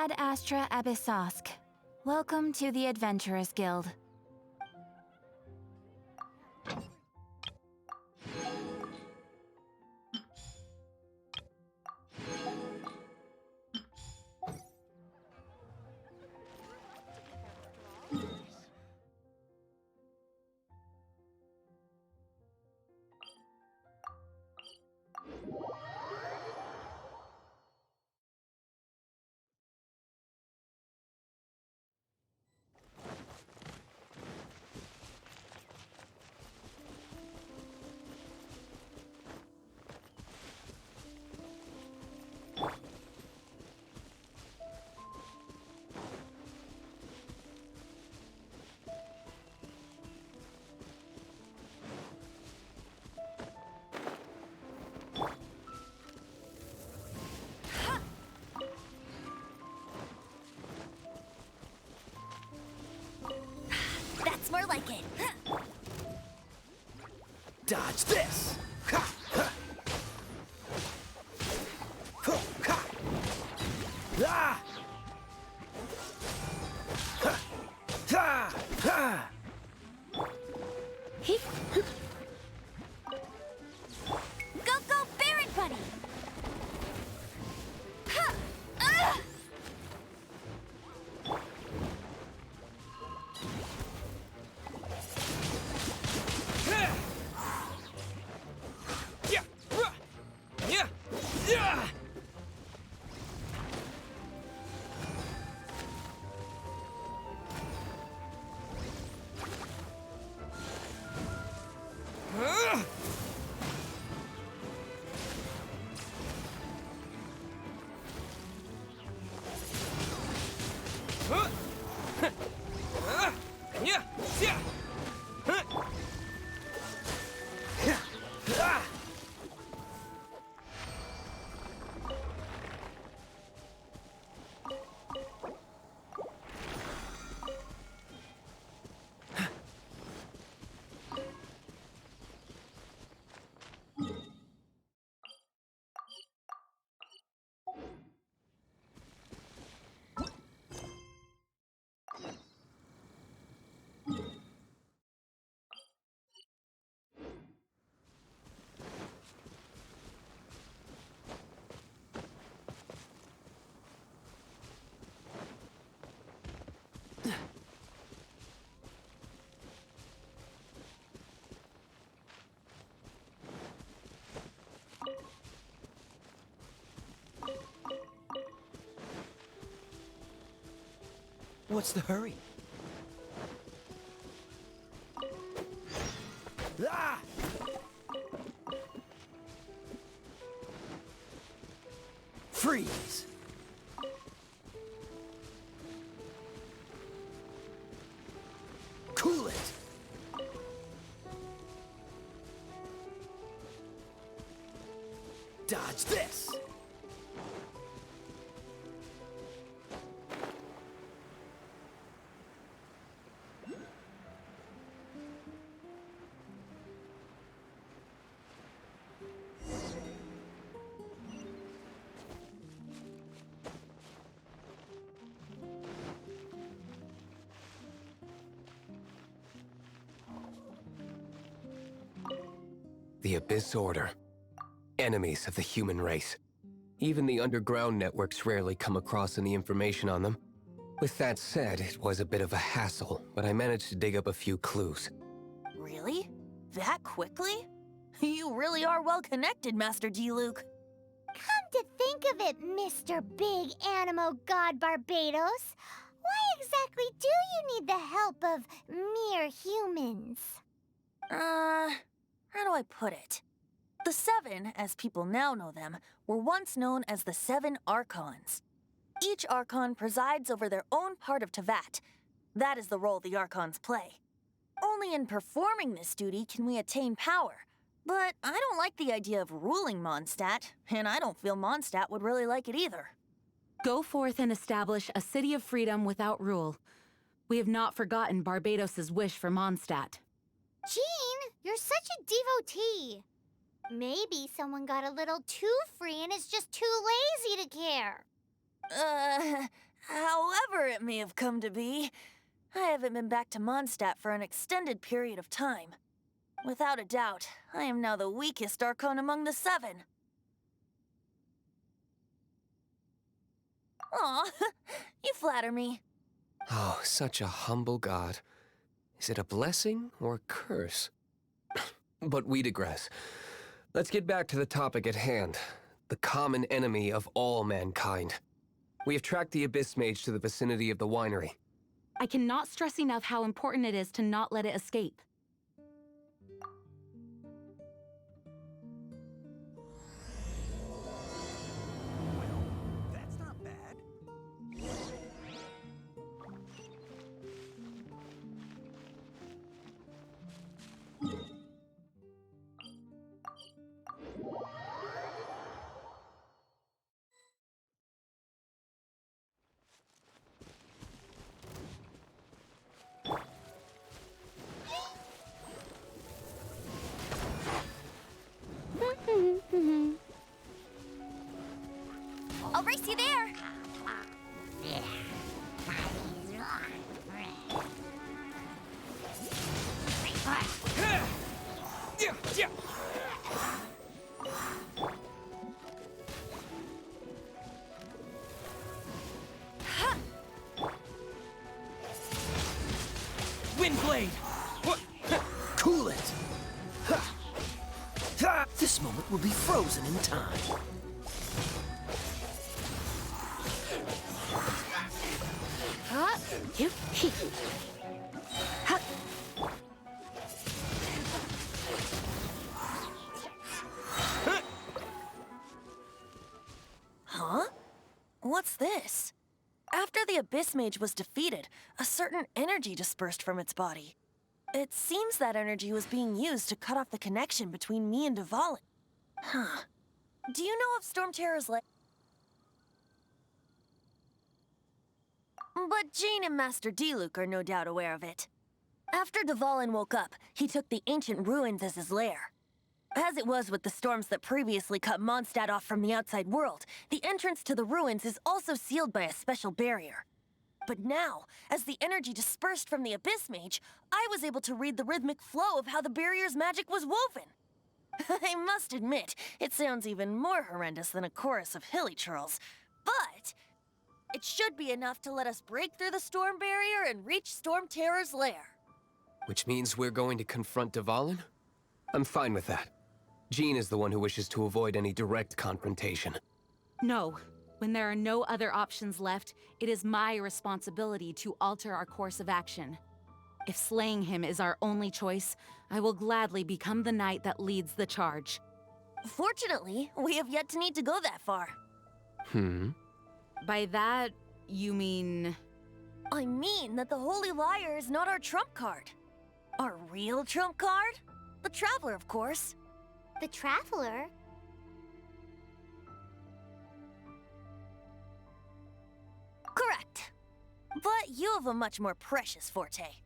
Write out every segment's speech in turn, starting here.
Ad Astra Abyssosk. Welcome to the Adventurers Guild. That's more like it. Dodge this! Ha! Ha! Ho! Ha! Ah! Ha! Ha! Ha! Go, Baron Bunny! Ha! Ah! Yeah! Yeah! Yeah! Yeah! Yeah! What's the hurry? Ah! Freeze! Cool it! Dodge this! The Abyss Order. Enemies of the human race. Even the underground networks rarely come across any information on them. With that said, it was a bit of a hassle, but I managed to dig up a few clues. Really? That quickly? You really are well connected, Master D-Luke. Come to think of it, Mr. Big Animo God Barbados, why exactly do you need the help of mere humans? How do I put it? The Seven, as people now know them, were once known as the Seven Archons. Each Archon presides over their own part of Teyvat. That is the role the Archons play. Only in performing this duty can we attain power. But I don't like the idea of ruling Mondstadt, and I don't feel Mondstadt would really like it either. Go forth and establish a city of freedom without rule. We have not forgotten Barbados's wish for Mondstadt. Jean, you're such a devotee. Maybe someone got a little too free and is just too lazy to care. it may have come to be, I haven't been back to Mondstadt for an extended period of time. Without a doubt, I am now the weakest Archon among the 7. Aw, you flatter me. Oh, such a humble god. Is it a blessing or a curse? But we digress. Let's get back to the topic at hand. The common enemy of all mankind. We have tracked the Abyss Mage to the vicinity of the winery. I cannot stress enough how important it is to not let it escape. That's not bad. I'll race you there. Yeah, yeah. Windblade! What? Cool it! This moment will be frozen in time. Huh? What's this? After the Abyss Mage was defeated, a certain energy dispersed from its body. It seems that energy was being used to cut off the connection between me and Dvalin. Huh. Do you know of Storm Terror's But Jean and Master Diluc are no doubt aware of it. After Dvalin woke up, he took the ancient ruins as his lair. As it was with the storms that previously cut Mondstadt off from the outside world, the entrance to the ruins is also sealed by a special barrier. But now, as the energy dispersed from the Abyss Mage, I was able to read the rhythmic flow of how the barrier's magic was woven. I must admit, it sounds even more horrendous than a chorus of hilly churls, but it should be enough to let us break through the storm barrier and reach Storm Terror's lair. Which means we're going to confront Dvalin? I'm fine with that. Jean is the one who wishes to avoid any direct confrontation. No. When there are no other options left, it is my responsibility to alter our course of action. If slaying him is our only choice, I will gladly become the knight that leads the charge. Fortunately, we have yet to need to go that far. By that, you mean... I mean that the Holy Liar is not our trump card. Our real trump card? The Traveler, of course. The Traveler? Correct. But you have a much more precious forte.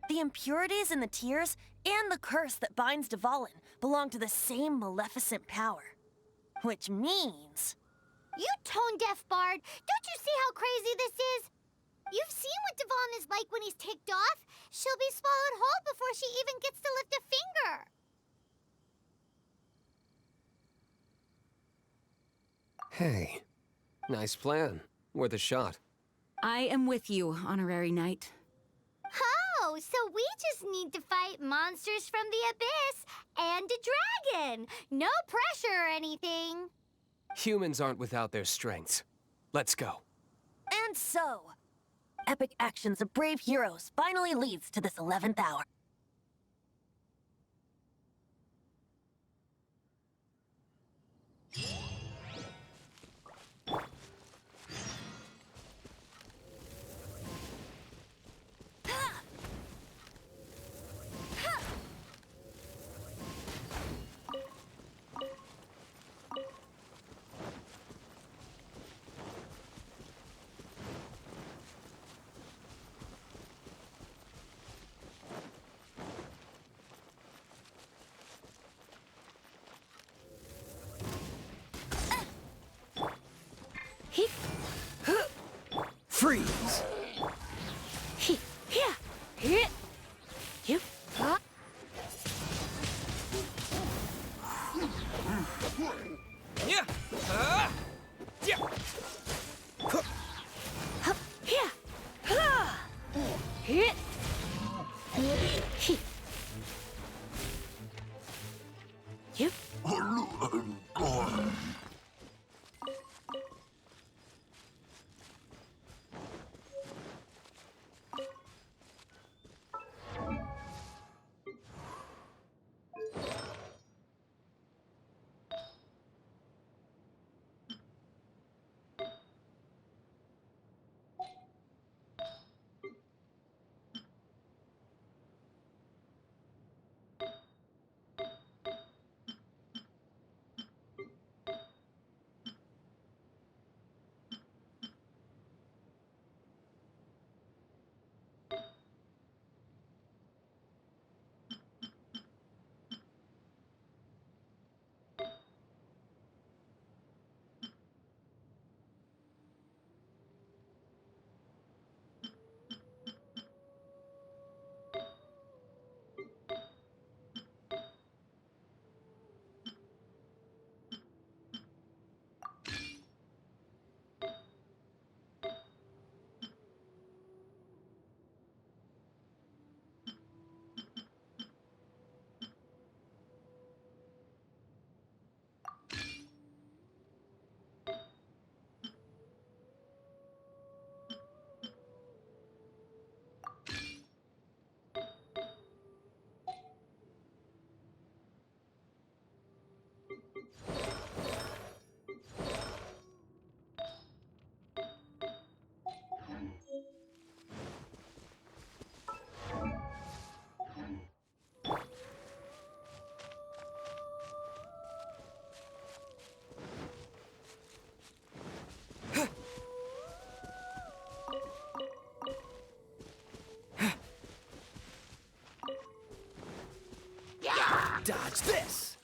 The impurities in the tears and the curse that binds Dvalin belong to the same maleficent power. Which means... You tone-deaf bard! Don't you see how crazy this is? You've seen what Dvalin is like when he's ticked off. She'll be swallowed whole before she even gets to lift a finger. Hey, nice plan. Worth a shot. I am with you, Honorary Knight. Oh, so we just need to fight monsters from the Abyss and a dragon. No pressure or anything. Humans aren't without their strengths. Let's go. And so, epic actions of brave heroes finally leads to this 11th hour. Freeze! Hit. Yep. Huh? Yeah. Yeah. Yeah. Hit. Hit. Yep. Dodge this.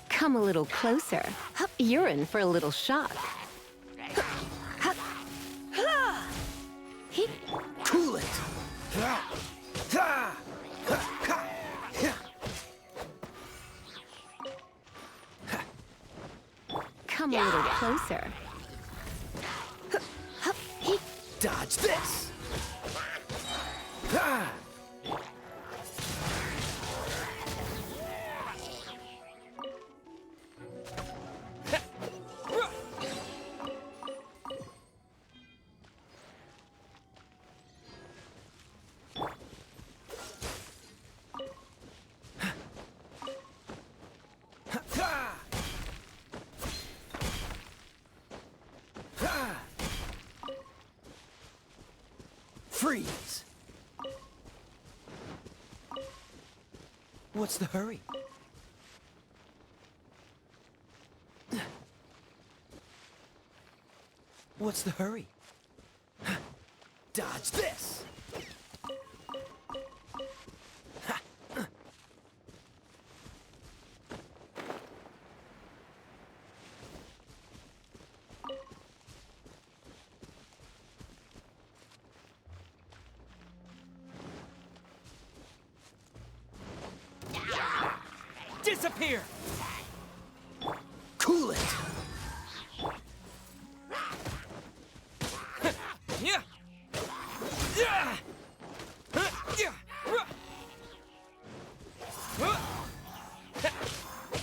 Come a little closer. You're in for a little shock. Cool it. Come a little closer. Dodge this. Freeze! What's the hurry? What's the hurry? Dodge this! Disappear! Cool it! Yeah! Yeah! Yeah!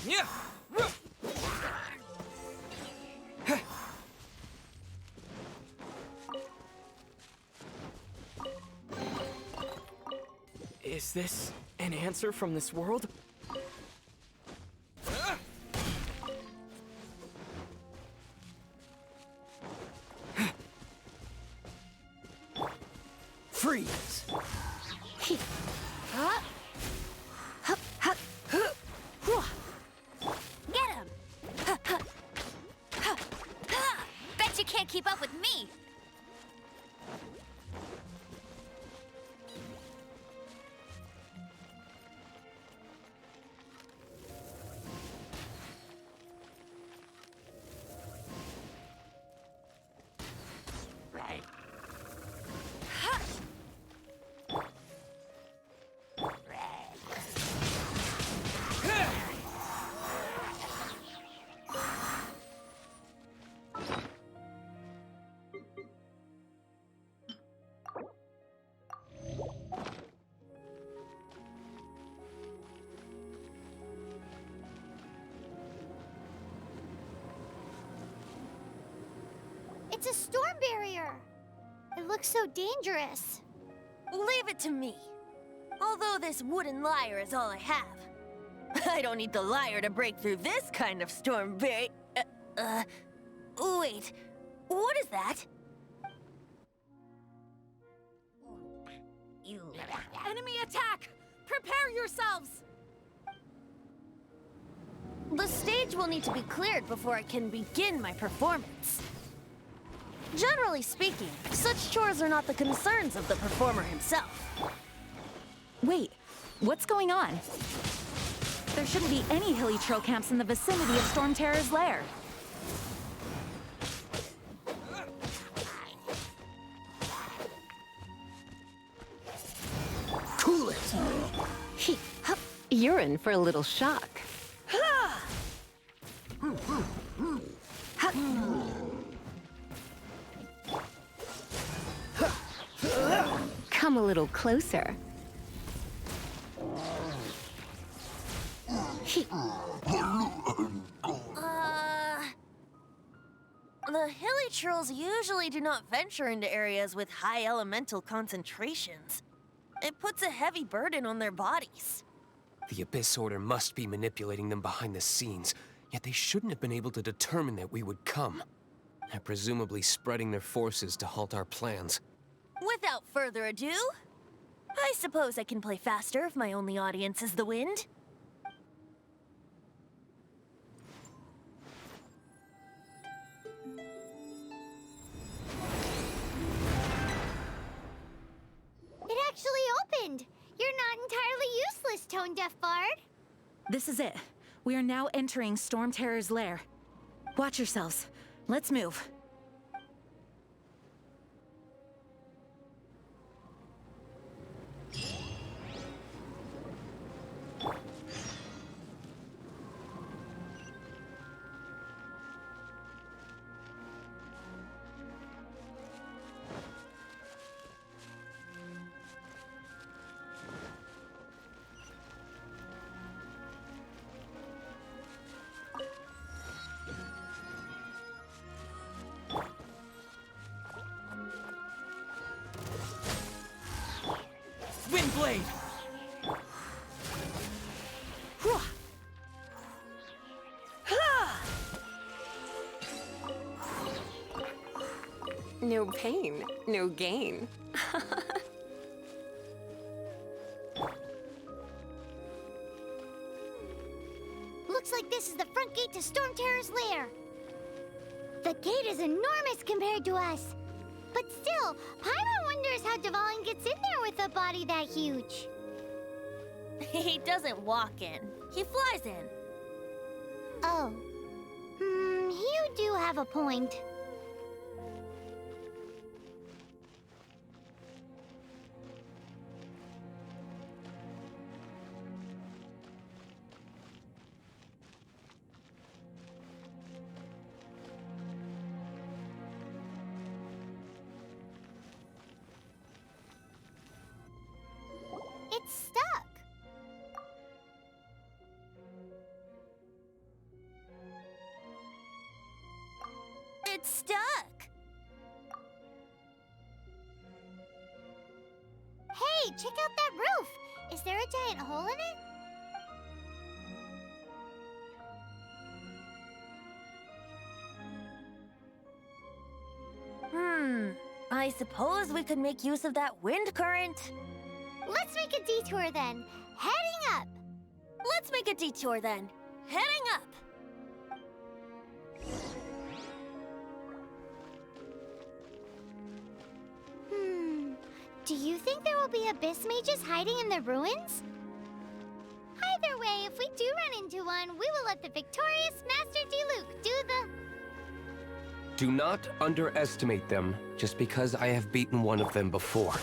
Yeah! Is this an answer from this world? Freeze! Get him! Bet you can't keep up with me! It's a storm barrier. It looks so dangerous. Leave it to me. Although this wooden lyre is all I have. I don't need the lyre to break through this kind of storm barrier. Wait. What is that? Enemy attack! Prepare yourselves! The stage will need to be cleared before I can begin my performance. Generally speaking, such chores are not the concerns of the performer himself. Wait, what's going on? There shouldn't be any hilly trail camps in the vicinity of Storm Terror's lair. Cool it! You're in for a little shock. Come a little closer. The hilly trolls usually do not venture into areas with high elemental concentrations. It puts a heavy burden on their bodies. The Abyss Order must be manipulating them behind the scenes, yet they shouldn't have been able to determine that we would come. They're presumably spreading their forces to halt our plans. Without further ado, I suppose I can play faster if my only audience is the wind. It actually opened. You're not entirely useless, Tone Deaf Bard. This is it. We are now entering Storm Terror's lair. Watch yourselves. Let's move. Windblade! No pain, no gain. Looks like this is the front gate to Storm Terror's lair. The gate is enormous compared to us. But still, Paimon wonders how Dvalin gets in there with a body that huge. He doesn't walk in. He flies in. Oh. You do have a point. It's stuck. It's stuck. Hey, check out that roof. Is there a giant hole in it? I suppose we could make use of that wind current. Let's make a detour then. Heading up. Let's make a detour then. Heading up. Do you think there will be abyss mages hiding in the ruins? Either way, if we do run into one, we will let the victorious Master Diluc do the... Do not underestimate them just because I have beaten one of them before.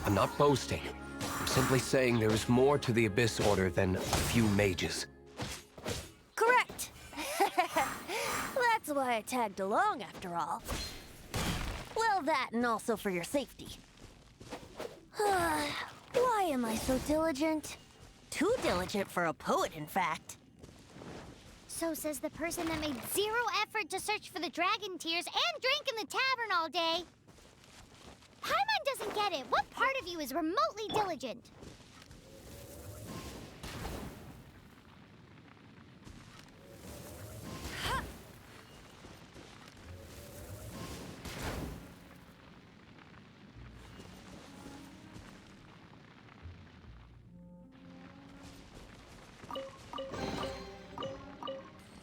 I'm not boasting. I'm simply saying there is more to the Abyss Order than a few mages. Correct. That's why I tagged along after all. Well, that and also for your safety. Why am I so diligent? Too diligent for a poet, in fact. So says the person that made zero effort to search for the dragon tears and drank in the tavern all day. Paimon doesn't get it. What part of you is remotely diligent?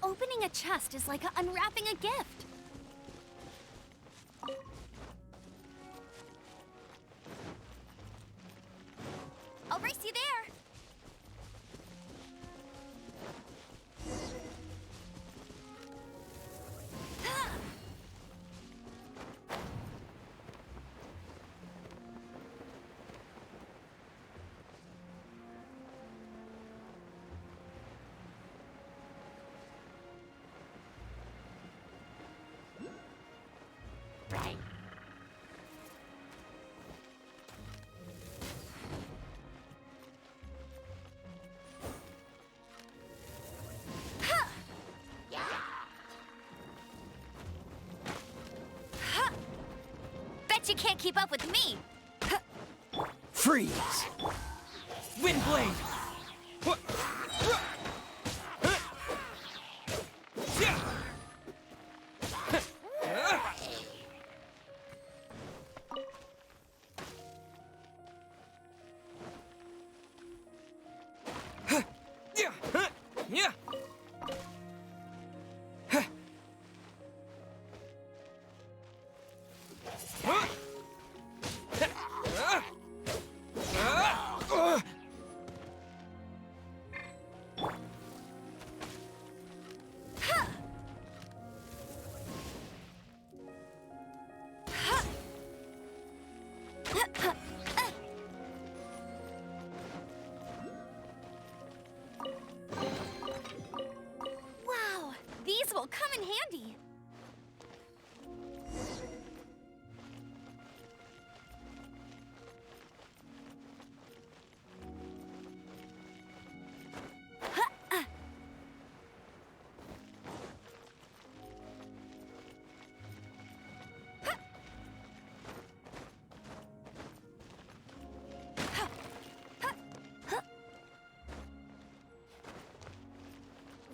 Opening a chest is like unwrapping a gift. I'll race you there. Bet you can't keep up with me. Freeze! Windblade! Wow, these will come in handy.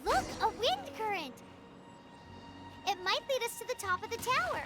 Look, a wind current! It might lead us to the top of the tower.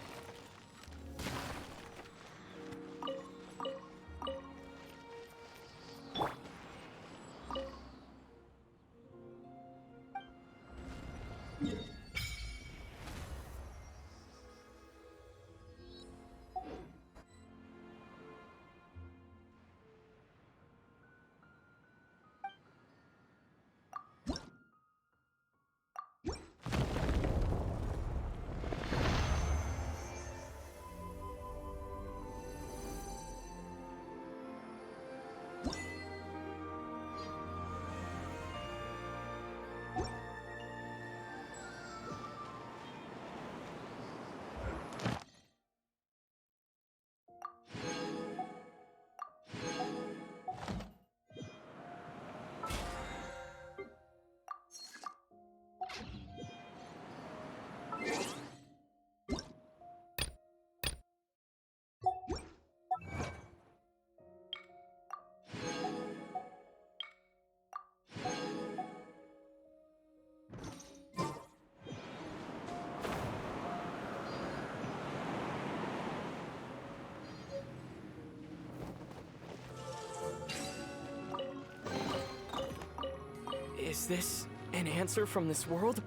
Is this an answer from this world?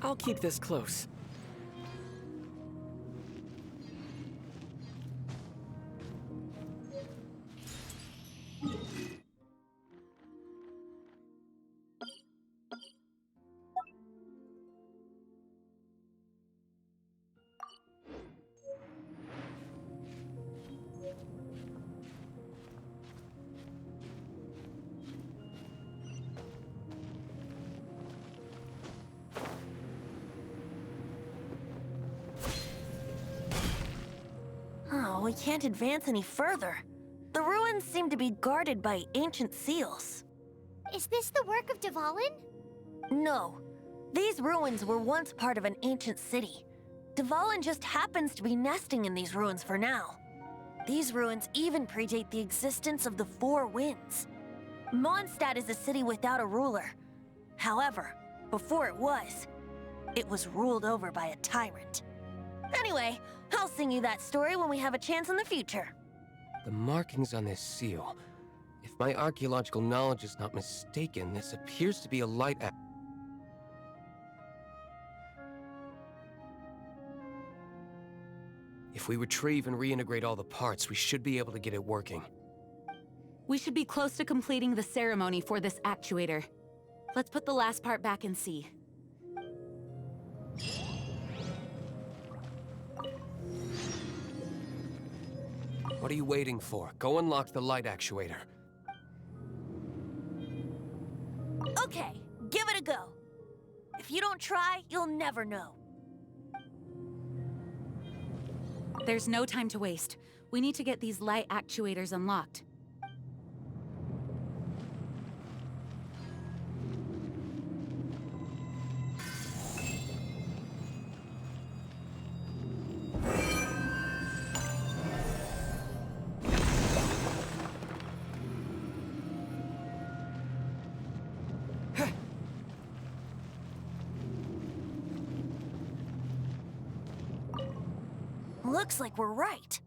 I'll keep this close. we can't advance any further. The ruins seem to be guarded by ancient seals. Is this the work of Dvalin? No. These ruins were once part of an ancient city. Dvalin just happens to be nesting in these ruins for now. These ruins even predate the existence of the Four Winds. Mondstadt is a city without a ruler. However, before it was ruled over by a tyrant. Anyway, I'll sing you that story when we have a chance in the future. The markings on this seal. If my archaeological knowledge is not mistaken, this appears to be a light If we retrieve and reintegrate all the parts, we should be able to get it working. We should be close to completing the ceremony for this actuator. Let's put the last part back and see. What are you waiting for? Go unlock the light actuator. Okay, give it a go. If you don't try, you'll never know. There's no time to waste. We need to get these light actuators unlocked. Looks like we're right.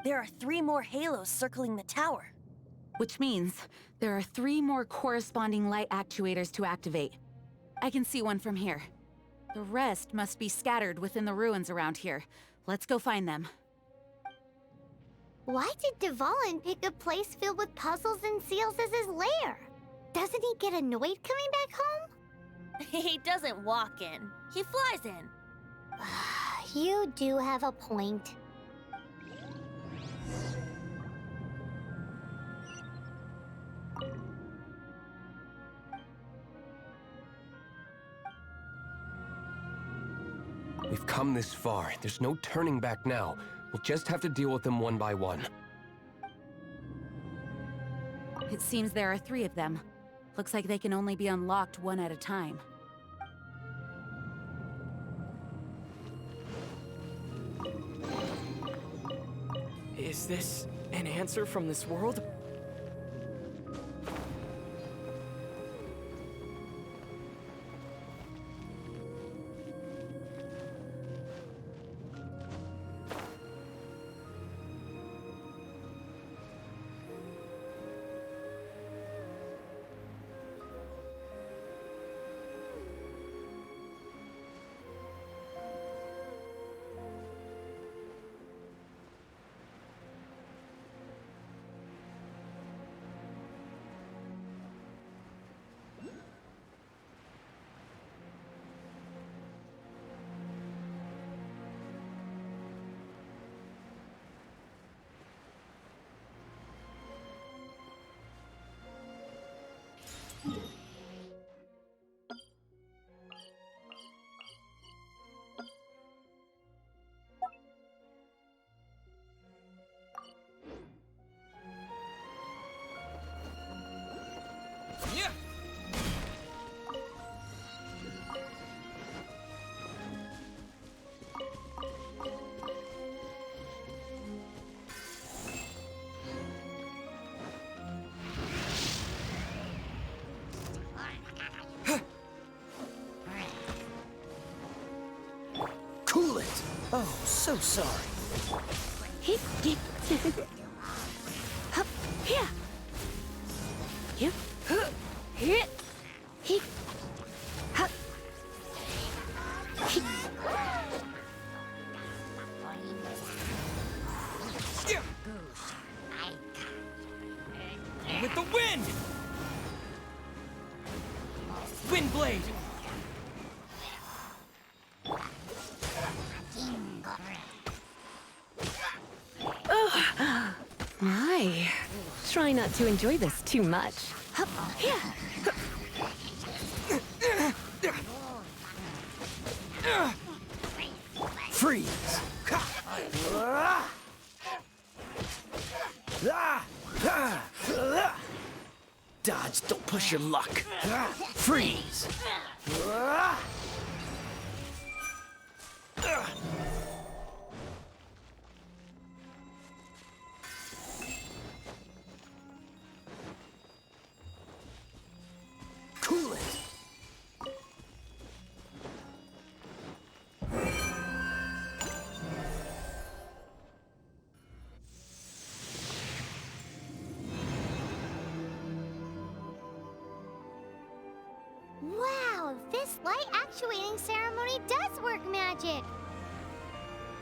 There are 3 more halos circling the tower. Which means there are 3 more corresponding light actuators to activate. I can see one from here. The rest must be scattered within the ruins around here. Let's go find them. Why did Dvalin pick a place filled with puzzles and seals as his lair? Doesn't he get annoyed coming back home? He doesn't walk in. He flies in. You do have a point. We've come this far. There's no turning back now. We'll just have to deal with them one by one. It seems there are 3 of them. Looks like they can only be unlocked one at a time. Is this an answer from this world? Yeah. Cool it! Oh, so sorry. With the wind! Wind blade! My. Try not to enjoy this too much. Freeze! Dodge, don't push your luck. Freeze! Cool it! Wow, this light actuating ceremony does work magic!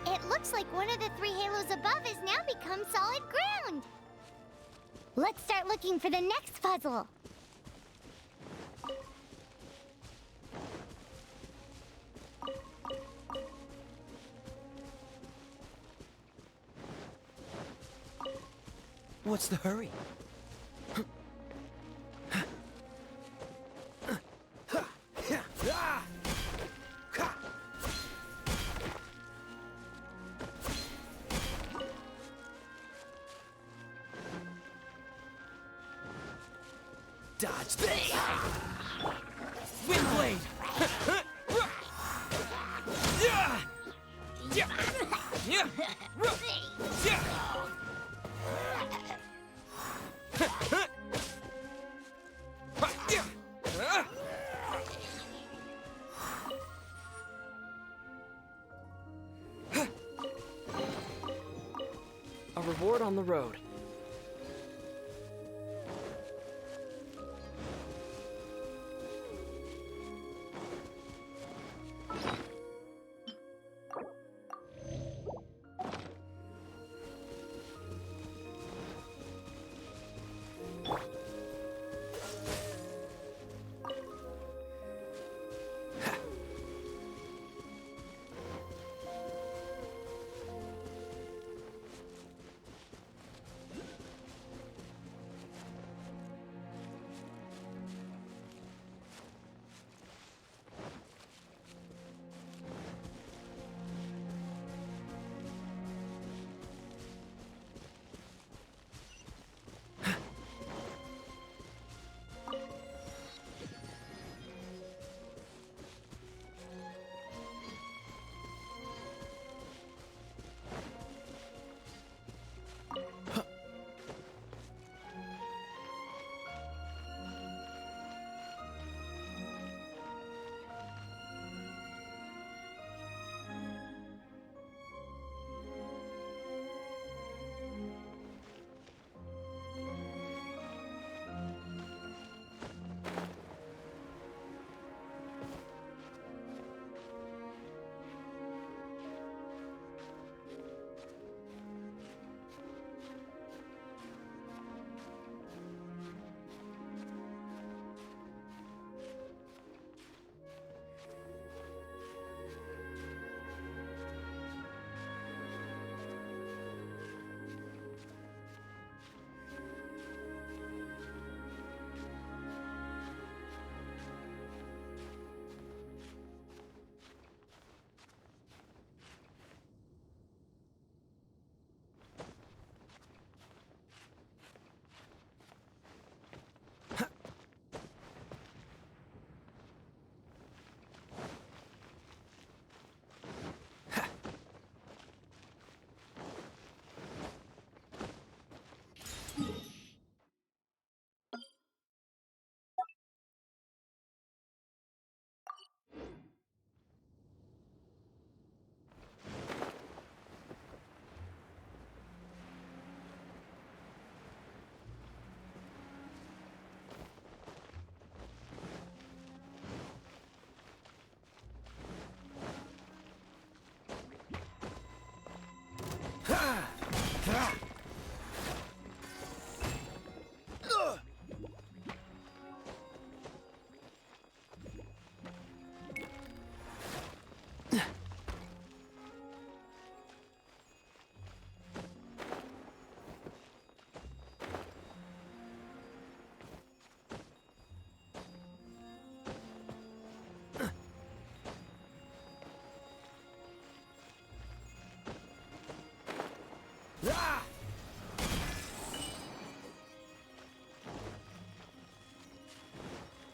It looks like one of the three halos above has now become solid ground! Let's start looking for the next puzzle! What's the hurry? Dodge this! Windblade! A reward on the road.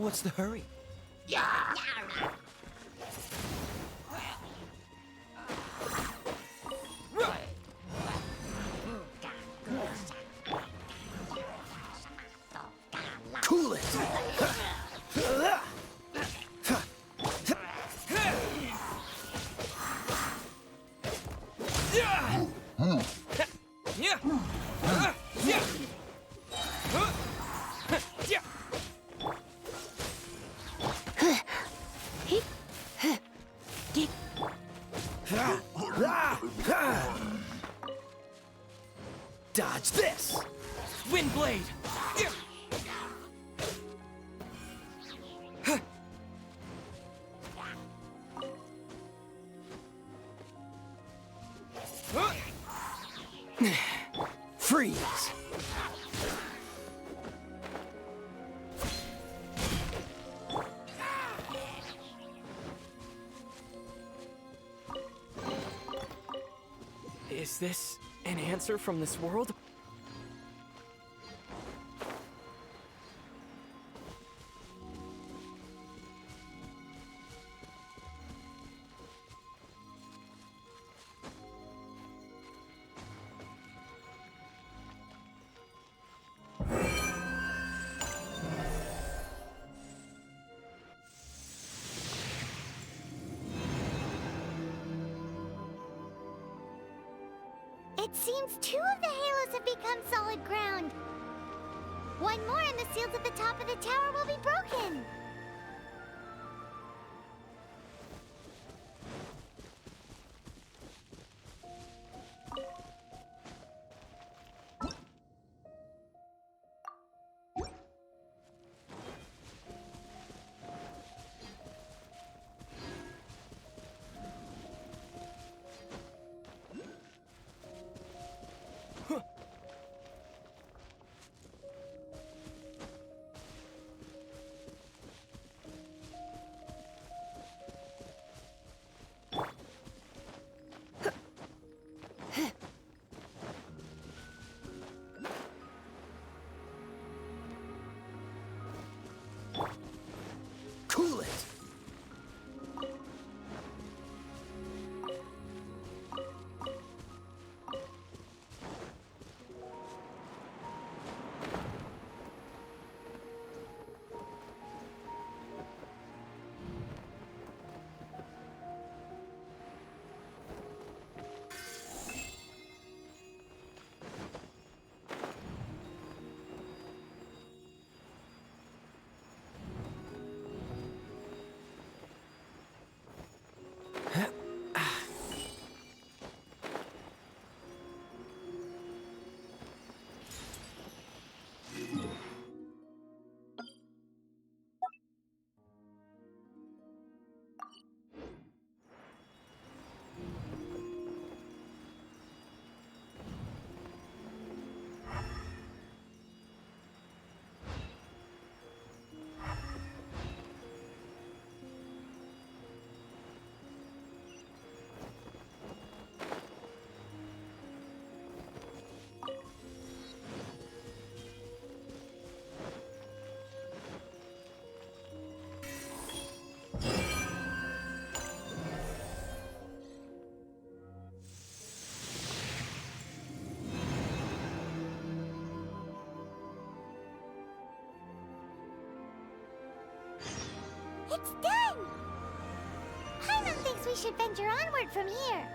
What's the hurry? Cool it! Dodge this! Windblade! Freeze! Is this an answer from this world? It seems 2 of the halos have become solid ground. One more and the seals at the top of the tower will be broken. Cool it! It's done! Paimon thinks we should venture onward from here.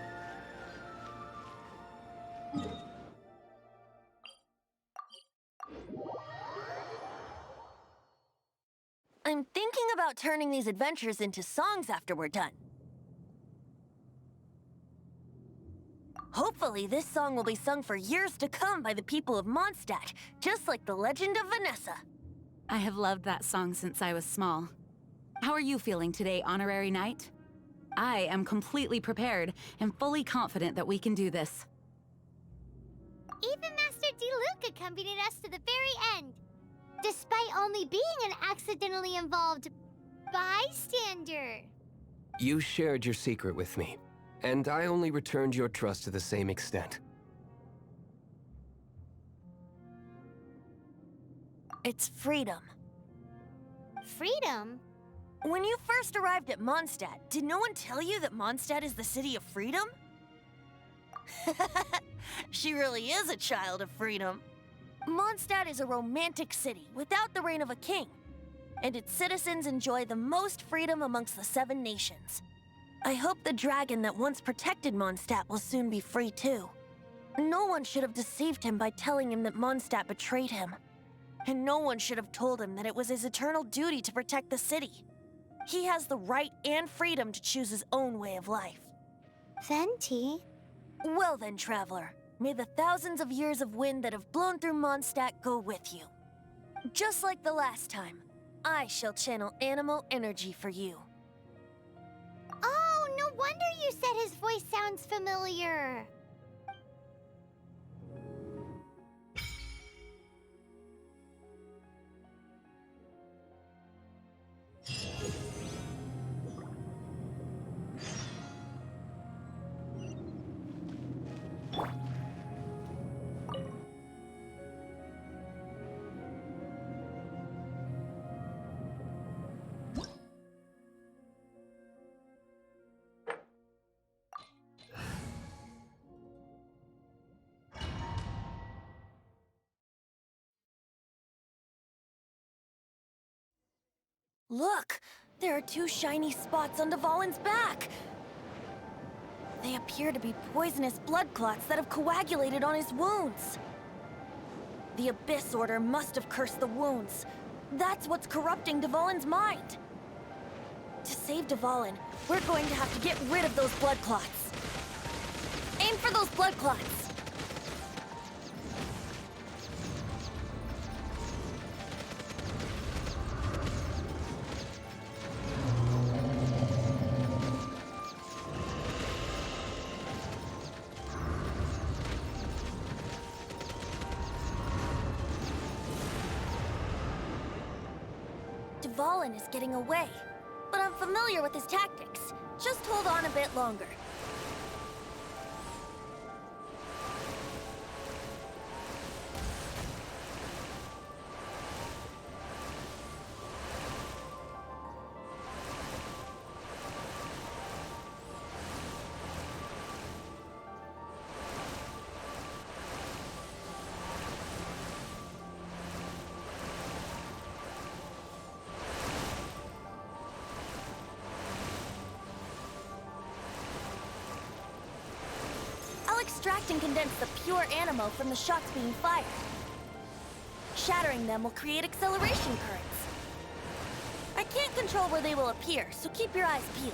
I'm thinking about turning these adventures into songs after we're done. Hopefully, this song will be sung for years to come by the people of Mondstadt, just like the legend of Vanessa. I have loved that song since I was small. How are you feeling today, Honorary Knight? I am completely prepared and fully confident that we can do this. Even Master Diluc accompanied us to the very end, despite only being an accidentally involved bystander. You shared your secret with me, and I only returned your trust to the same extent. It's freedom. freedom? When you first arrived at Mondstadt, did no one tell you that Mondstadt is the city of freedom? She really is a child of freedom. Mondstadt is a romantic city without the reign of a king, and its citizens enjoy the most freedom amongst the 7 nations. I hope the dragon that once protected Mondstadt will soon be free too. No one should have deceived him by telling him that Mondstadt betrayed him. And no one should have told him that it was his eternal duty to protect the city. He has the right and freedom to choose his own way of life. Venti? Well then, traveler, may the thousands of years of wind that have blown through Mondstadt go with you. Just like the last time, I shall channel animal energy for you. Oh, no wonder you said his voice sounds familiar. Look! There are 2 shiny spots on Dvalin's back! They appear to be poisonous blood clots that have coagulated on his wounds. The Abyss Order must have cursed the wounds. That's what's corrupting Dvalin's mind. To save Dvalin, we're going to have to get rid of those blood clots. Aim for those blood clots! Dvalin is getting away, but I'm familiar with his tactics. Just hold on a bit longer. I'll extract and condense the pure animo from the shots being fired. Shattering them will create acceleration currents. I can't control where they will appear, so keep your eyes peeled.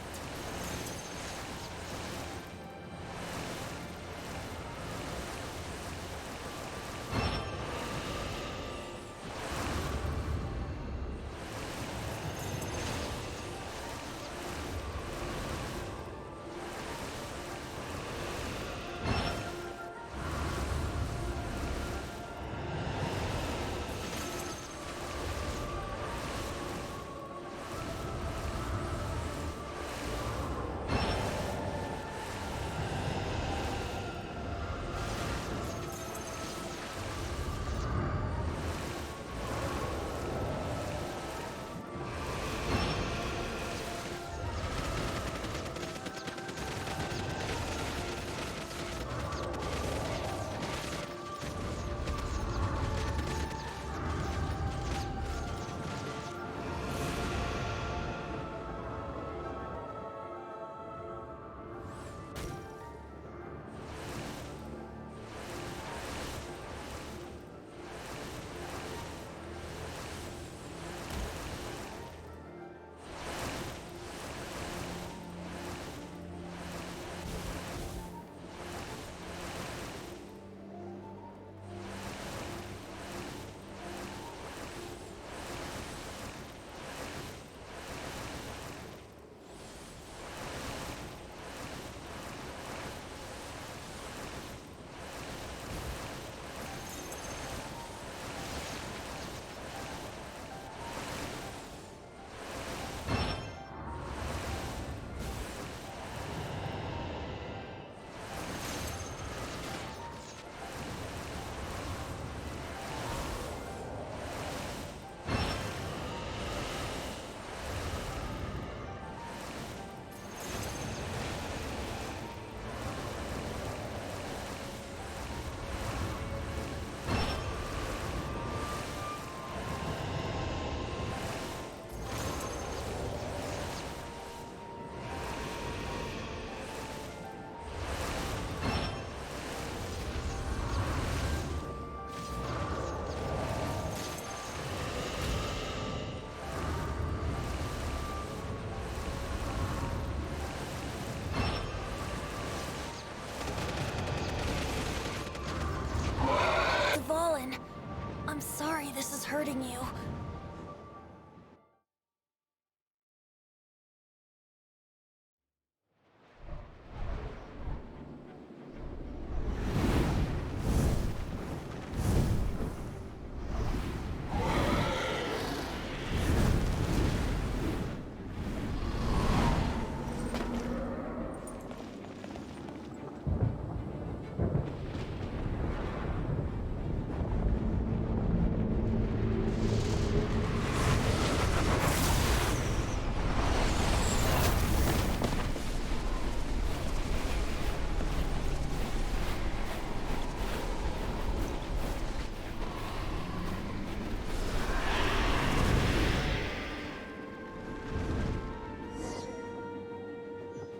this is hurting you.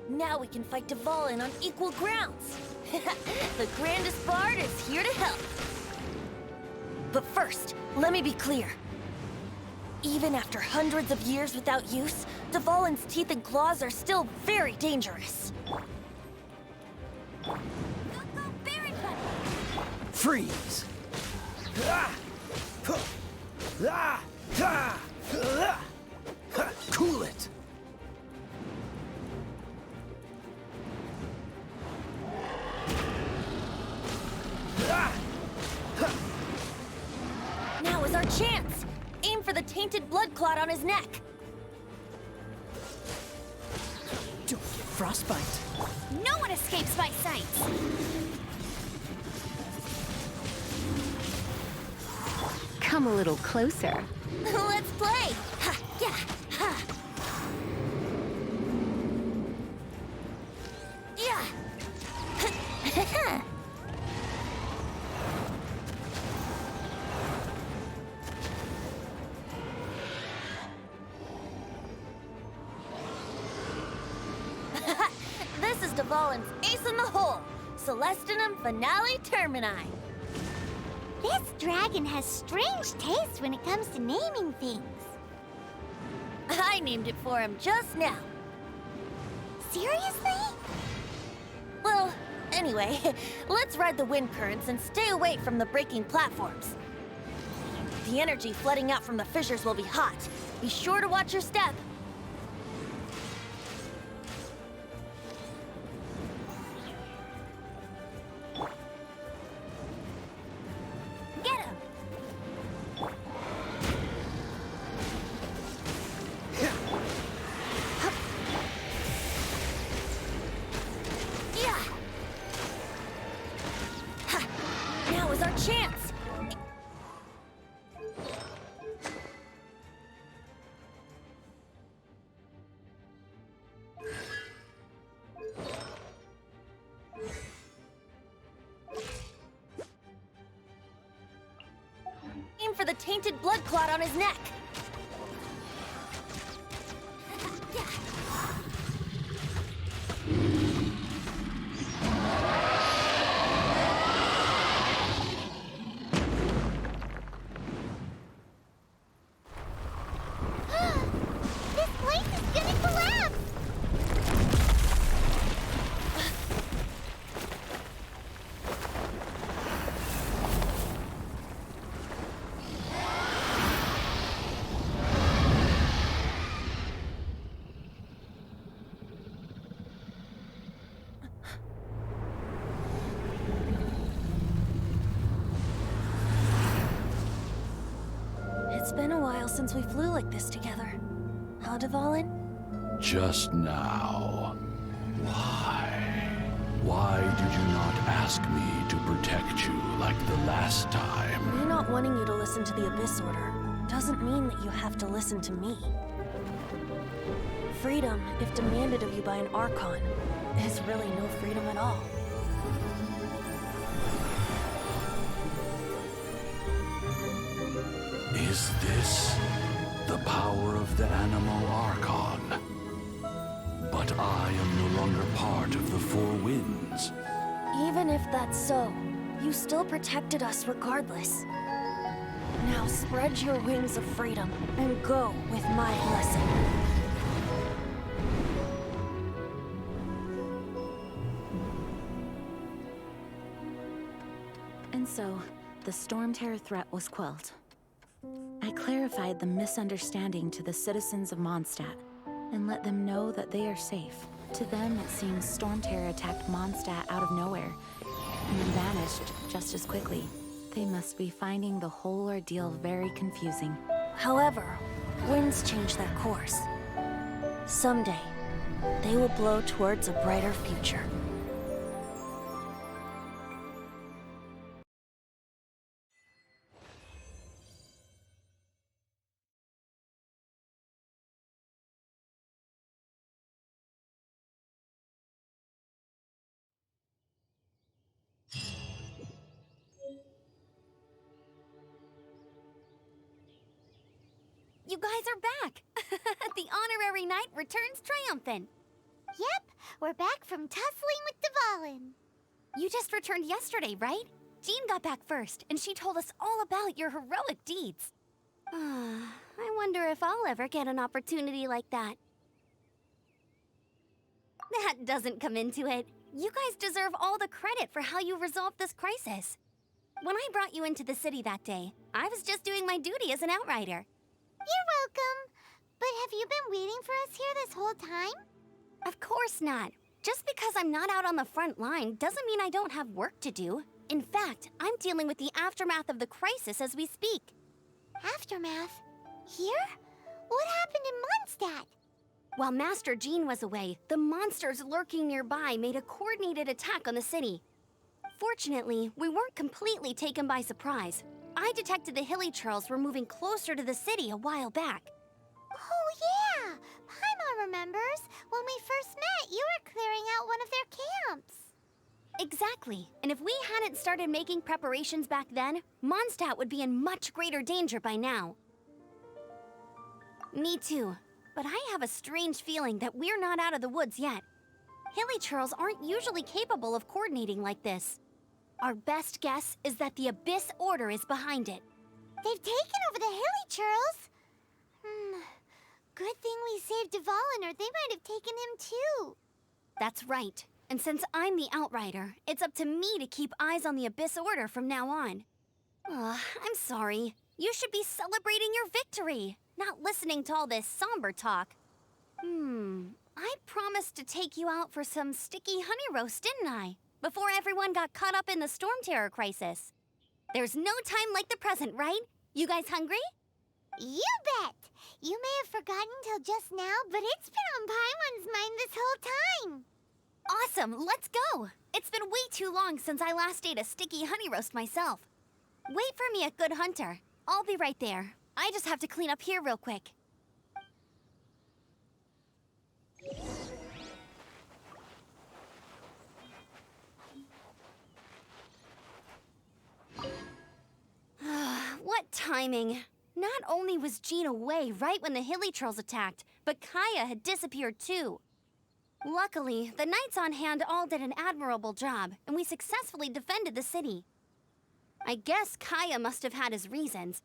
Now we can fight Dvalin on equal grounds. The grandest bard is here to help. But first, let me be clear. Even after hundreds of years without use, Dvalin's teeth and claws are still very dangerous. Go, Baron Bunny! Freeze! Ah! Huh! Ah! Ah! Ah! Ha! Cool it! Now is our chance! Aim for the tainted blood clot on his neck. Don't get frostbite. No one escapes my sight! Come a little closer. Let's play! Ha! Yeah! Ha! Yeah! This is Dvalin's ace in the hole! Celestinum Finale Termini! This dragon has strange taste when it comes to naming things. I named it for him just now. Seriously? Well, anyway, let's ride the wind currents and stay away from the breaking platforms. The energy flooding out from the fissures will be hot. Be sure to watch your step. Get him! Yeah! Ha! Now is our chance! Aim for the tainted blood clot on his neck. This place is gonna collapse! It's been a while since we flew like this together. Huh, Dvalin? Just now. Why? Why did you not ask me to protect you like the last time? Me not wanting you to listen to the Abyss Order doesn't mean that you have to listen to me. Freedom, if demanded of you by an Archon, is really no freedom at all. Is this the power of the Animal Archon? But I am no longer part of the Four Winds. Even if that's so, you still protected us regardless. Now spread your wings of freedom and go with my blessing. And so, the Storm Terror threat was quelled. clarified the misunderstanding to the citizens of Mondstadt and let them know that they are safe. To them, it seems Storm Terror attacked Mondstadt out of nowhere and then vanished just as quickly. They must be finding the whole ordeal very confusing. However, winds change their course. Someday, they will blow towards a brighter future. You guys are back! The honorary knight returns triumphant. Yep, we're back from tussling with Dvalin. You just returned yesterday, right? Jean got back first, and she told us all about your heroic deeds. I wonder if I'll ever get an opportunity like that. That doesn't come into it. You guys deserve all the credit for how you resolved this crisis. When I brought you into the city that day, I was just doing my duty as an outrider. You're welcome. But have you been waiting for us here this whole time? Of course not. Just because I'm not out on the front line doesn't mean I don't have work to do. In fact, I'm dealing with the aftermath of the crisis as we speak. Aftermath? Here? What happened in Mondstadt? While Master Jean was away, the monsters lurking nearby made a coordinated attack on the city. Fortunately, we weren't completely taken by surprise. I detected the Hilly Churls were moving closer to the city a while back. Oh yeah! Paimon remembers. When we first met, you were clearing out one of their camps. Exactly. And if we hadn't started making preparations back then, Mondstadt would be in much greater danger by now. Me too. But I have a strange feeling that we're not out of the woods yet. Hilly Churls aren't usually capable of coordinating like this. Our best guess is that the Abyss Order is behind it. They've taken over the Hilly Churls. Good thing we saved Dvalin, or they might have taken him too. That's right. And since I'm the Outrider, it's up to me to keep eyes on the Abyss Order from now on. I'm sorry. You should be celebrating your victory, not listening to all this somber talk. I promised to take you out for some sticky honey roast, didn't I? Before everyone got caught up in the Storm Terror crisis. There's no time like the present, right? You guys hungry? You bet! You may have forgotten till just now, but it's been on Paimon's mind this whole time. Awesome, let's go! It's been way too long since I last ate a sticky honey roast myself. Wait for me at Good Hunter. I'll be right there. I just have to clean up here real quick. What timing! Not only was Jean away right when the Hilly Trolls attacked, but Kaya had disappeared too. Luckily, the knights on hand all did an admirable job, and we successfully defended the city. I guess Kaya must have had his reasons.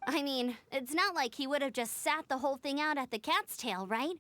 I mean, it's not like he would have just sat the whole thing out at the cat's tail, right?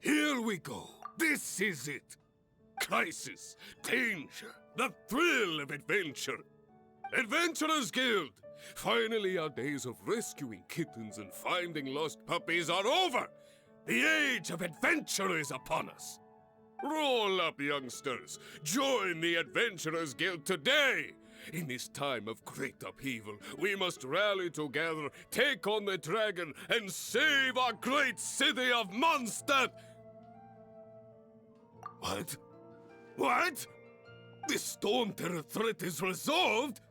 Here we go. This is it. crisis, danger, the thrill of adventure. Adventurers Guild! Finally, our days of rescuing kittens and finding lost puppies are over! The age of adventure is upon us! Roll up, youngsters! Join the Adventurers Guild today! In this time of great upheaval, we must rally together, take on the dragon, and save our great city of Mondstadt! What? What? The Storm Terror threat is resolved?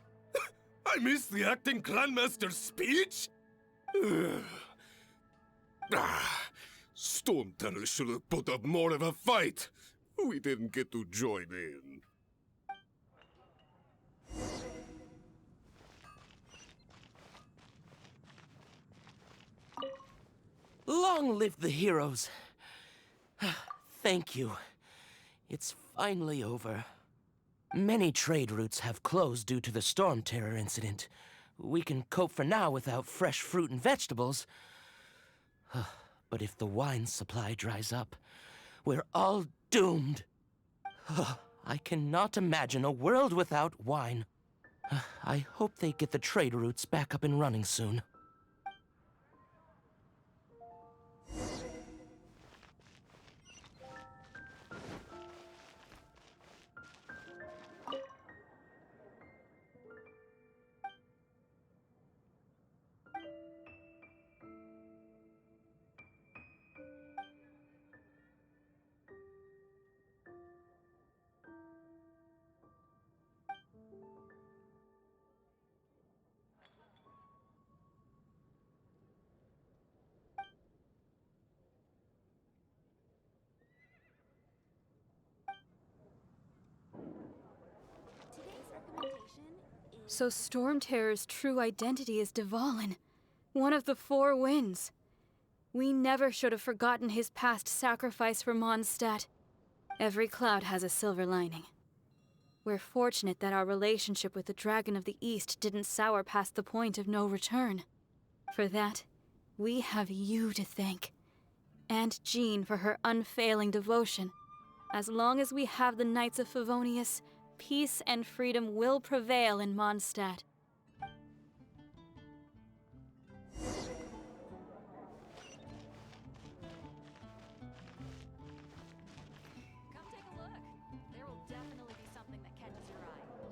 I missed the acting Grandmaster's speech? Storm Terror should have put up more of a fight. We didn't get to join in. Long live the heroes. Thank you. It's finally over. Many trade routes have closed due to the Storm Terror incident. We can cope for now without fresh fruit and vegetables. But if the wine supply dries up, we're all doomed. I cannot imagine a world without wine. I hope they get the trade routes back up and running soon. So Storm Terror's true identity is Dvalin, one of the Four Winds. We never should have forgotten his past sacrifice for Mondstadt. Every cloud has a silver lining. We're fortunate that our relationship with the Dragon of the East didn't sour past the point of no return. For that, we have you to thank. And Jean for her unfailing devotion. As long as we have the Knights of Favonius, peace and freedom will prevail in Mondstadt. Come take a look. There will definitely be something that catches your eye.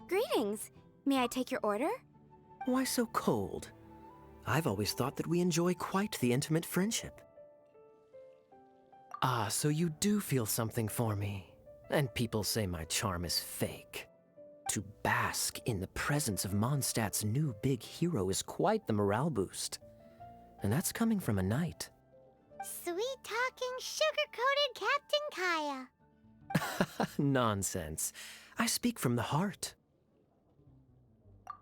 Greetings. May I take your order? Why so cold? I've always thought that we enjoy quite the intimate friendship. Ah, so you do feel something for me. And people say my charm is fake. To bask in the presence of Mondstadt's new big hero is quite the morale boost. And that's coming from a knight. Sweet-talking, sugar-coated Captain Kaya. Nonsense. I speak from the heart.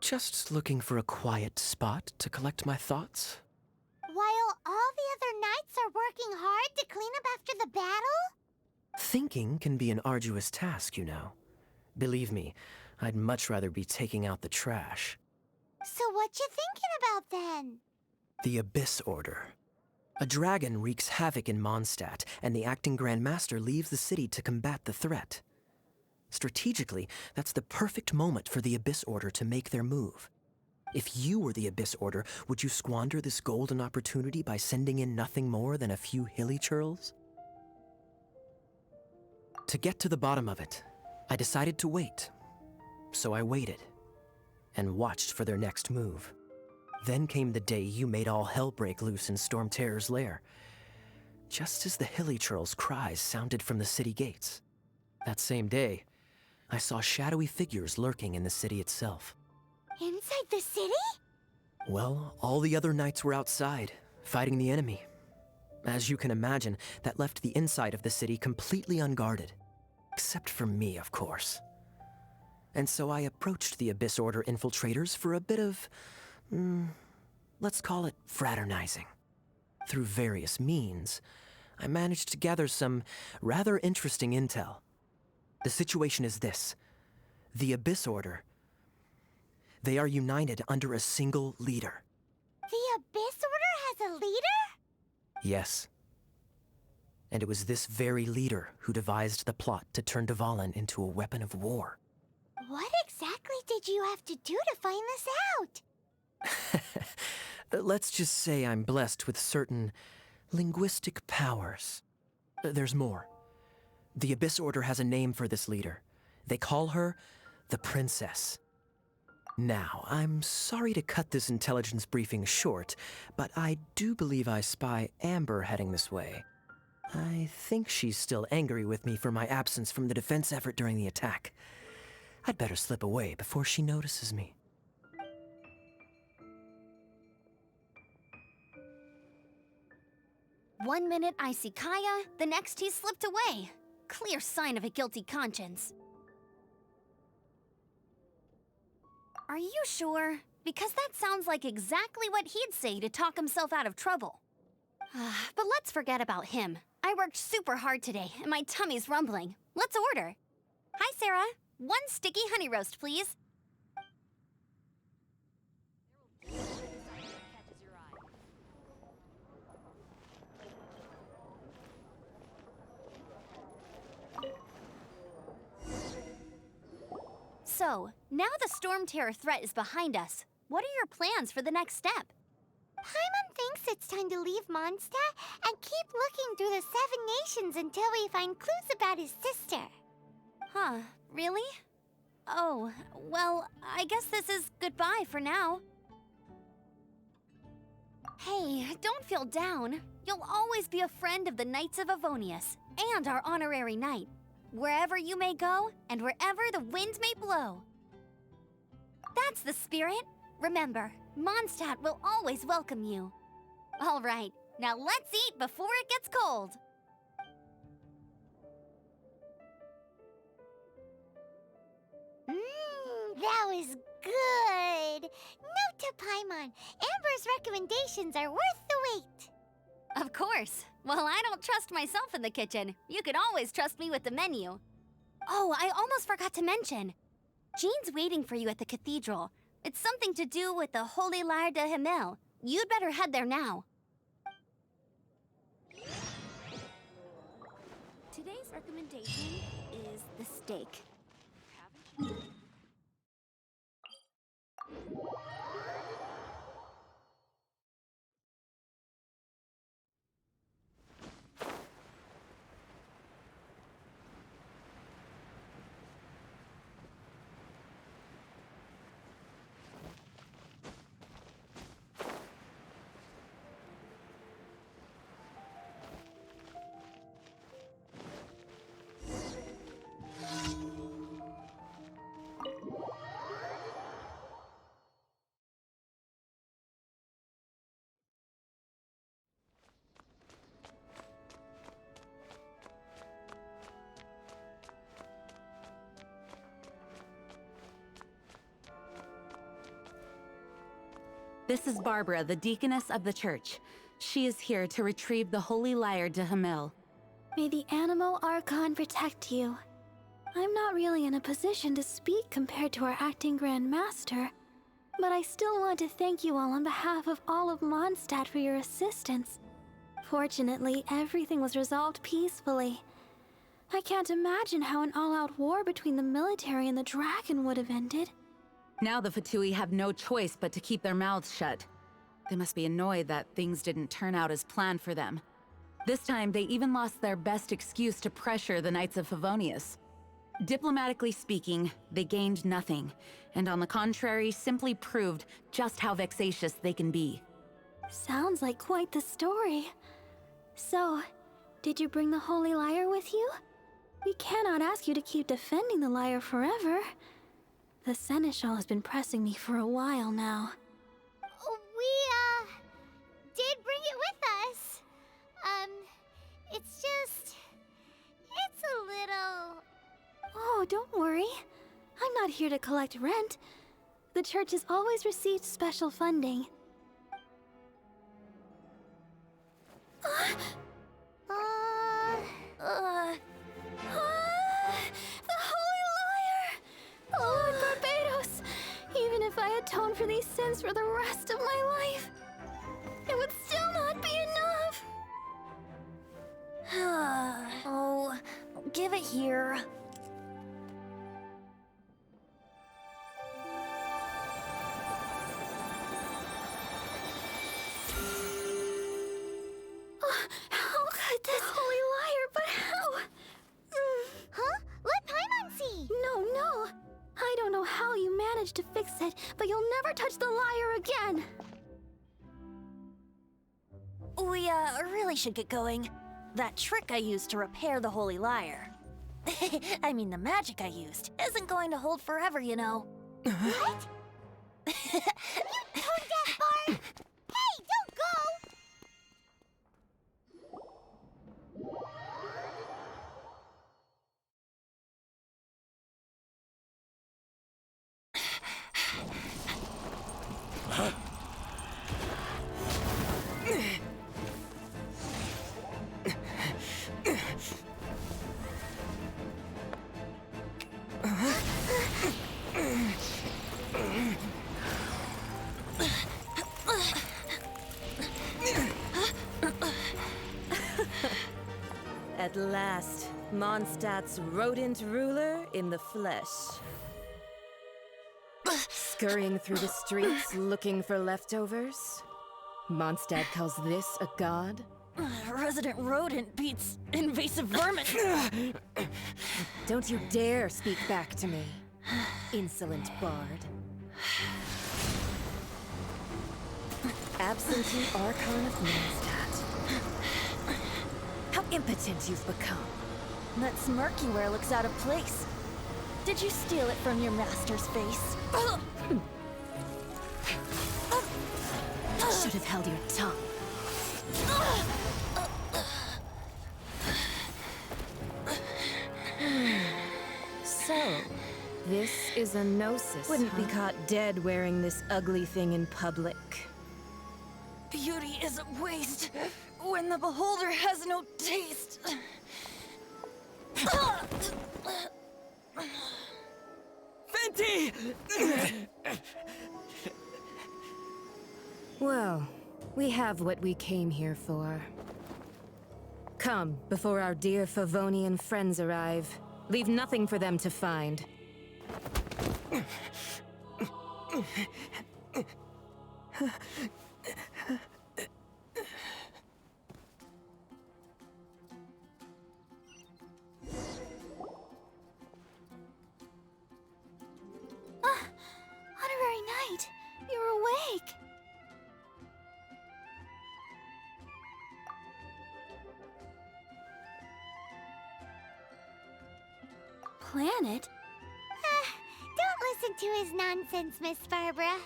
Just looking for a quiet spot to collect my thoughts. While all the other knights are working hard to clean up after the battle? Thinking can be an arduous task, you know. Believe me, I'd much rather be taking out the trash. So what you thinking about then? The Abyss Order. A dragon wreaks havoc in Mondstadt, and the acting Grand Master leaves the city to combat the threat. Strategically, that's the perfect moment for the Abyss Order to make their move. If you were the Abyss Order, would you squander this golden opportunity by sending in nothing more than a few hilly churls? To get to the bottom of it, I decided to wait. So I waited, and watched for their next move. Then came the day you made all hell break loose in Storm Terror's lair, just as the hilly churls' cries sounded from the city gates. That same day, I saw shadowy figures lurking in the city itself. Inside the city? Well, all the other knights were outside, fighting the enemy. As you can imagine, that left the inside of the city completely unguarded. Except for me, of course. And so I approached the Abyss Order infiltrators for a bit of, let's call it fraternizing. Through various means, I managed to gather some rather interesting intel. The situation is this. The Abyss Order, they are united under a single leader. The Abyss Order has a leader? Yes. And it was this very leader who devised the plot to turn Dvalin into a weapon of war. What exactly did you have to do to find this out? Let's just say I'm blessed with certain linguistic powers. There's more. The Abyss Order has a name for this leader. They call her the Princess. Now, I'm sorry to cut this intelligence briefing short, but I do believe I spy Amber heading this way. I think she's still angry with me for my absence from the defense effort during the attack. I'd better slip away before she notices me. One minute I see Kaya, the next he's slipped away. Clear sign of a guilty conscience. Are you sure? Because that sounds like exactly what he'd say to talk himself out of trouble. But let's forget about him. I worked super hard today, and my tummy's rumbling. Let's order. Hi, Sarah. 1 sticky honey roast, please. So, now the Storm Terror threat is behind us. What are your plans for the next step? Paimon thinks it's time to leave Mondstadt and keep looking through the 7 nations until we find clues about his sister. Huh, really? Oh, well, I guess this is goodbye for now. Hey, don't feel down. You'll always be a friend of the Knights of Avonius, and our honorary knight. Wherever you may go, and wherever the wind may blow. That's the spirit. Remember, Mondstadt will always welcome you. All right, now let's eat before it gets cold. That was good. Note to Paimon, Amber's recommendations are worth the wait. Of course. Well, I don't trust myself in the kitchen. You can always trust me with the menu. Oh, I almost forgot to mention. Jean's waiting for you at the cathedral. It's something to do with the Holy Lyre de Himmel. You'd better head there now. Today's recommendation is the steak. This is Barbara, the deaconess of the church. She is here to retrieve the Holy Lyre de Himmel. May the Animo Archon protect you. I'm not really in a position to speak compared to our acting Grand Master, but I still want to thank you all on behalf of all of Mondstadt for your assistance. Fortunately, everything was resolved peacefully. I can't imagine how an all-out war between the military and the dragon would have ended. Now the Fatui have no choice but to keep their mouths shut. They must be annoyed that things didn't turn out as planned for them. This time, they even lost their best excuse to pressure the Knights of Favonius. Diplomatically speaking, they gained nothing, and on the contrary, simply proved just how vexatious they can be. Sounds like quite the story. So, did you bring the Holy Lyre with you? We cannot ask you to keep defending the lyre forever. The Seneschal has been pressing me for a while now. We, did bring it with us. It's a little... Oh, don't worry. I'm not here to collect rent. The church has always received special funding. The Holy Lyre! Lord Barbados! Even if I atone for these sins for the rest of my life, it would still not be enough! Give it here. How could this holy liar, but how? Huh? Let Paimon see! No. I don't know how you managed to fix it, but you'll never touch the lyre again. We, really should get going. That trick I used to repair the holy lyre. I mean, the magic I used isn't going to hold forever, you know. What? You tone-deaf bard! Hey, don't go! At last, Mondstadt's rodent ruler in the flesh. Scurrying through the streets looking for leftovers? Mondstadt calls this a god? Resident rodent beats invasive vermin. Don't you dare speak back to me, insolent bard. Absentee Archon of Mondstadt. How impotent you've become. That smirk you wear looks out of place. Did you steal it from your master's face? Should have held your tongue. So, this is a gnosis, Wouldn't be caught dead wearing this ugly thing in public. Beauty is a waste when the beholder has no taste. Venti! Well, we have what we came here for. Come, before our dear Favonian friends arrive. Leave nothing for them to find. Honorary Knight, you're awake. Planet? Don't listen to his nonsense, Miss Barbara.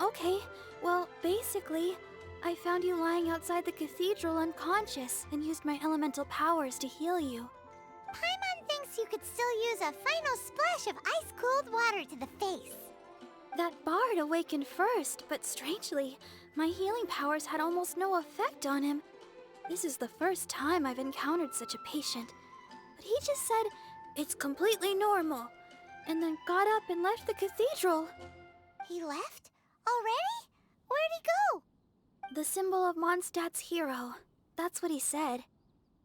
Okay. Well, basically, I found you lying outside the cathedral unconscious and used my elemental powers to heal you. Paimon thinks you could still use a final splash of ice-cold water to the face. That bard awakened first, but strangely, my healing powers had almost no effect on him. This is the first time I've encountered such a patient. But he just said, it's completely normal, and then got up and left the cathedral. He left? Already? Where'd he go? The symbol of Mondstadt's hero. That's what he said.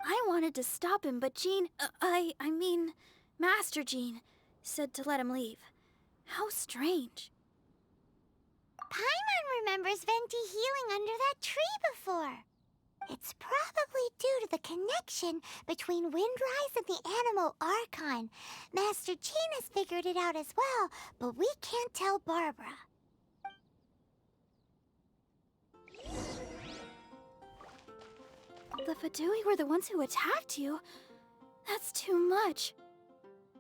I wanted to stop him, but Jean, I mean, Master Jean, said to let him leave. How strange. Paimon remembers Venti healing under that tree before. It's probably due to the connection between Windrise and the Animal Archon. Master Jean has figured it out as well, but we can't tell Barbara. The Fatui were the ones who attacked you? That's too much.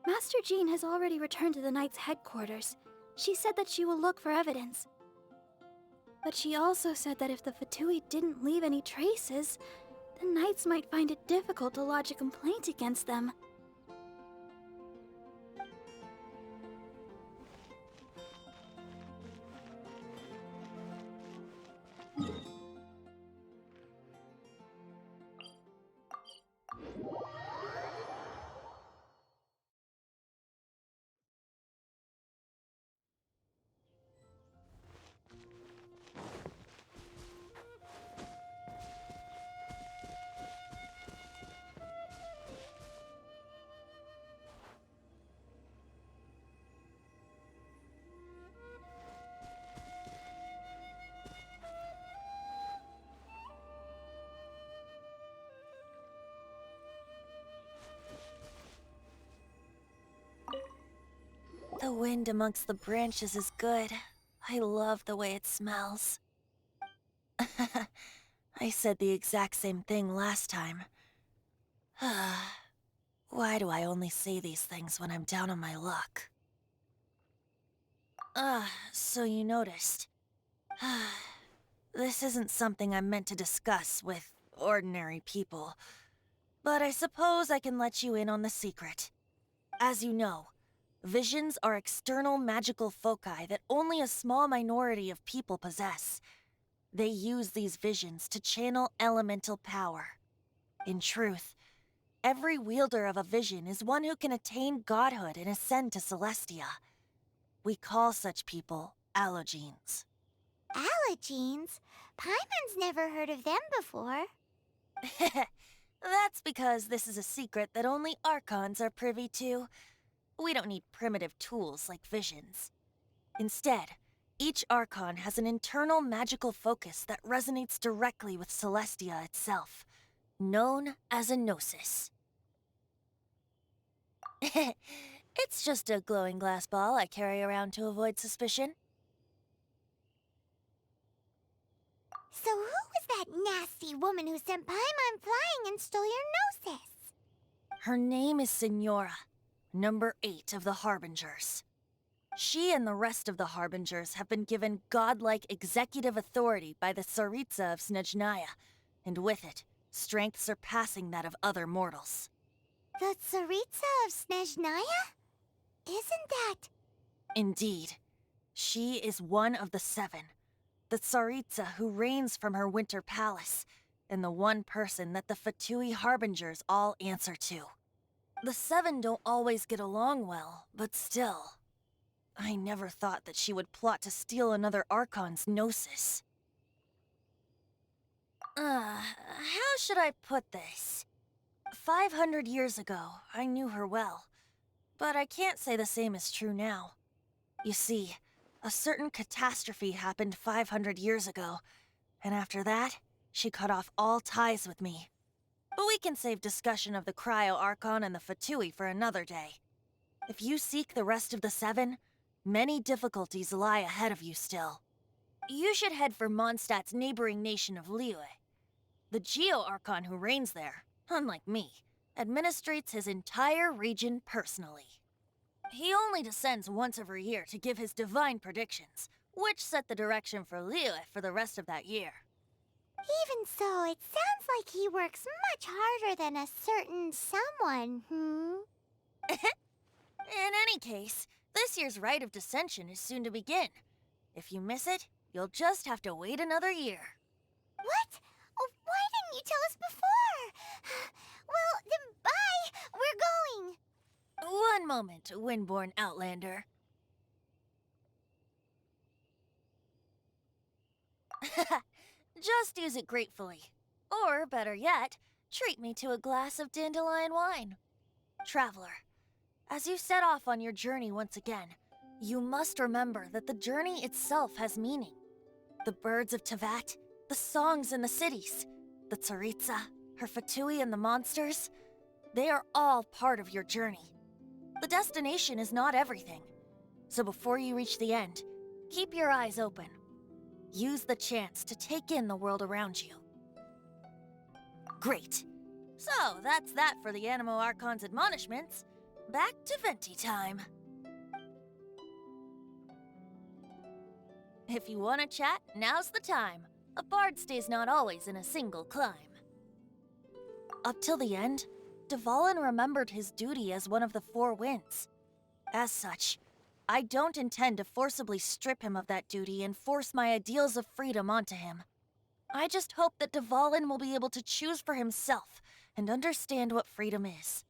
Master Jean has already returned to the Knight's headquarters. She said that she will look for evidence. But she also said that if the Fatui didn't leave any traces, the Knights might find it difficult to lodge a complaint against them. The wind amongst the branches is good. I love the way it smells. I said the exact same thing last time. Why do I only say these things when I'm down on my luck? So you noticed. This isn't something I'm meant to discuss with ordinary people, but I suppose I can let you in on the secret. As you know, visions are external magical foci that only a small minority of people possess. They use these visions to channel elemental power. In truth, every wielder of a vision is one who can attain godhood and ascend to Celestia. We call such people allogenes. Allogenes? Paimon's never heard of them before. That's because this is a secret that only Archons are privy to. We don't need primitive tools like visions. Instead, each Archon has an internal magical focus that resonates directly with Celestia itself, known as a gnosis. It's just a glowing glass ball I carry around to avoid suspicion. So who was that nasty woman who sent Paimon flying and stole your gnosis? Her name is Signora, number 8 of the Harbingers. She and the rest of the Harbingers have been given godlike executive authority by the Tsaritsa of Snezhnaya, and with it, strength surpassing that of other mortals. The Tsaritsa of Snezhnaya? Isn't that... Indeed. She is one of the 7, the Tsaritsa who reigns from her winter palace, and the one person that the Fatui Harbingers all answer to. The 7 don't always get along well, but still. I never thought that she would plot to steal another Archon's gnosis. How should I put this? 500 years ago, I knew her well, but I can't say the same is true now. You see, a certain catastrophe happened 500 years ago, and after that, she cut off all ties with me. But we can save discussion of the Cryo Archon and the Fatui for another day. If you seek the rest of the 7, many difficulties lie ahead of you still. You should head for Mondstadt's neighboring nation of Liyue. The Geo-Archon who reigns there, unlike me, administrates his entire region personally. He only descends once every year to give his divine predictions, which set the direction for Liyue for the rest of that year. Even so, it sounds like he works much harder than a certain someone, In any case, this year's Rite of Descension is soon to begin. If you miss it, you'll just have to wait another year. What? Oh, why didn't you tell us before? Well, then bye! We're going! One moment, Windborn Outlander. Just use it gratefully. Or, better yet, treat me to a glass of dandelion wine. Traveler, as you set off on your journey once again, you must remember that the journey itself has meaning. The birds of Teyvat, the songs in the cities, the Tsaritsa, her Fatui and the monsters, they are all part of your journey. The destination is not everything. So before you reach the end, keep your eyes open. Use the chance to take in the world around you. Great. So, that's that for the Animo Archon's admonishments. Back to Venti time. If you want to chat, now's the time. A bard stays not always in a single climb. Up till the end, Dvalin remembered his duty as one of the 4 winds. As such, I don't intend to forcibly strip him of that duty and force my ideals of freedom onto him. I just hope that Dvalin will be able to choose for himself and understand what freedom is.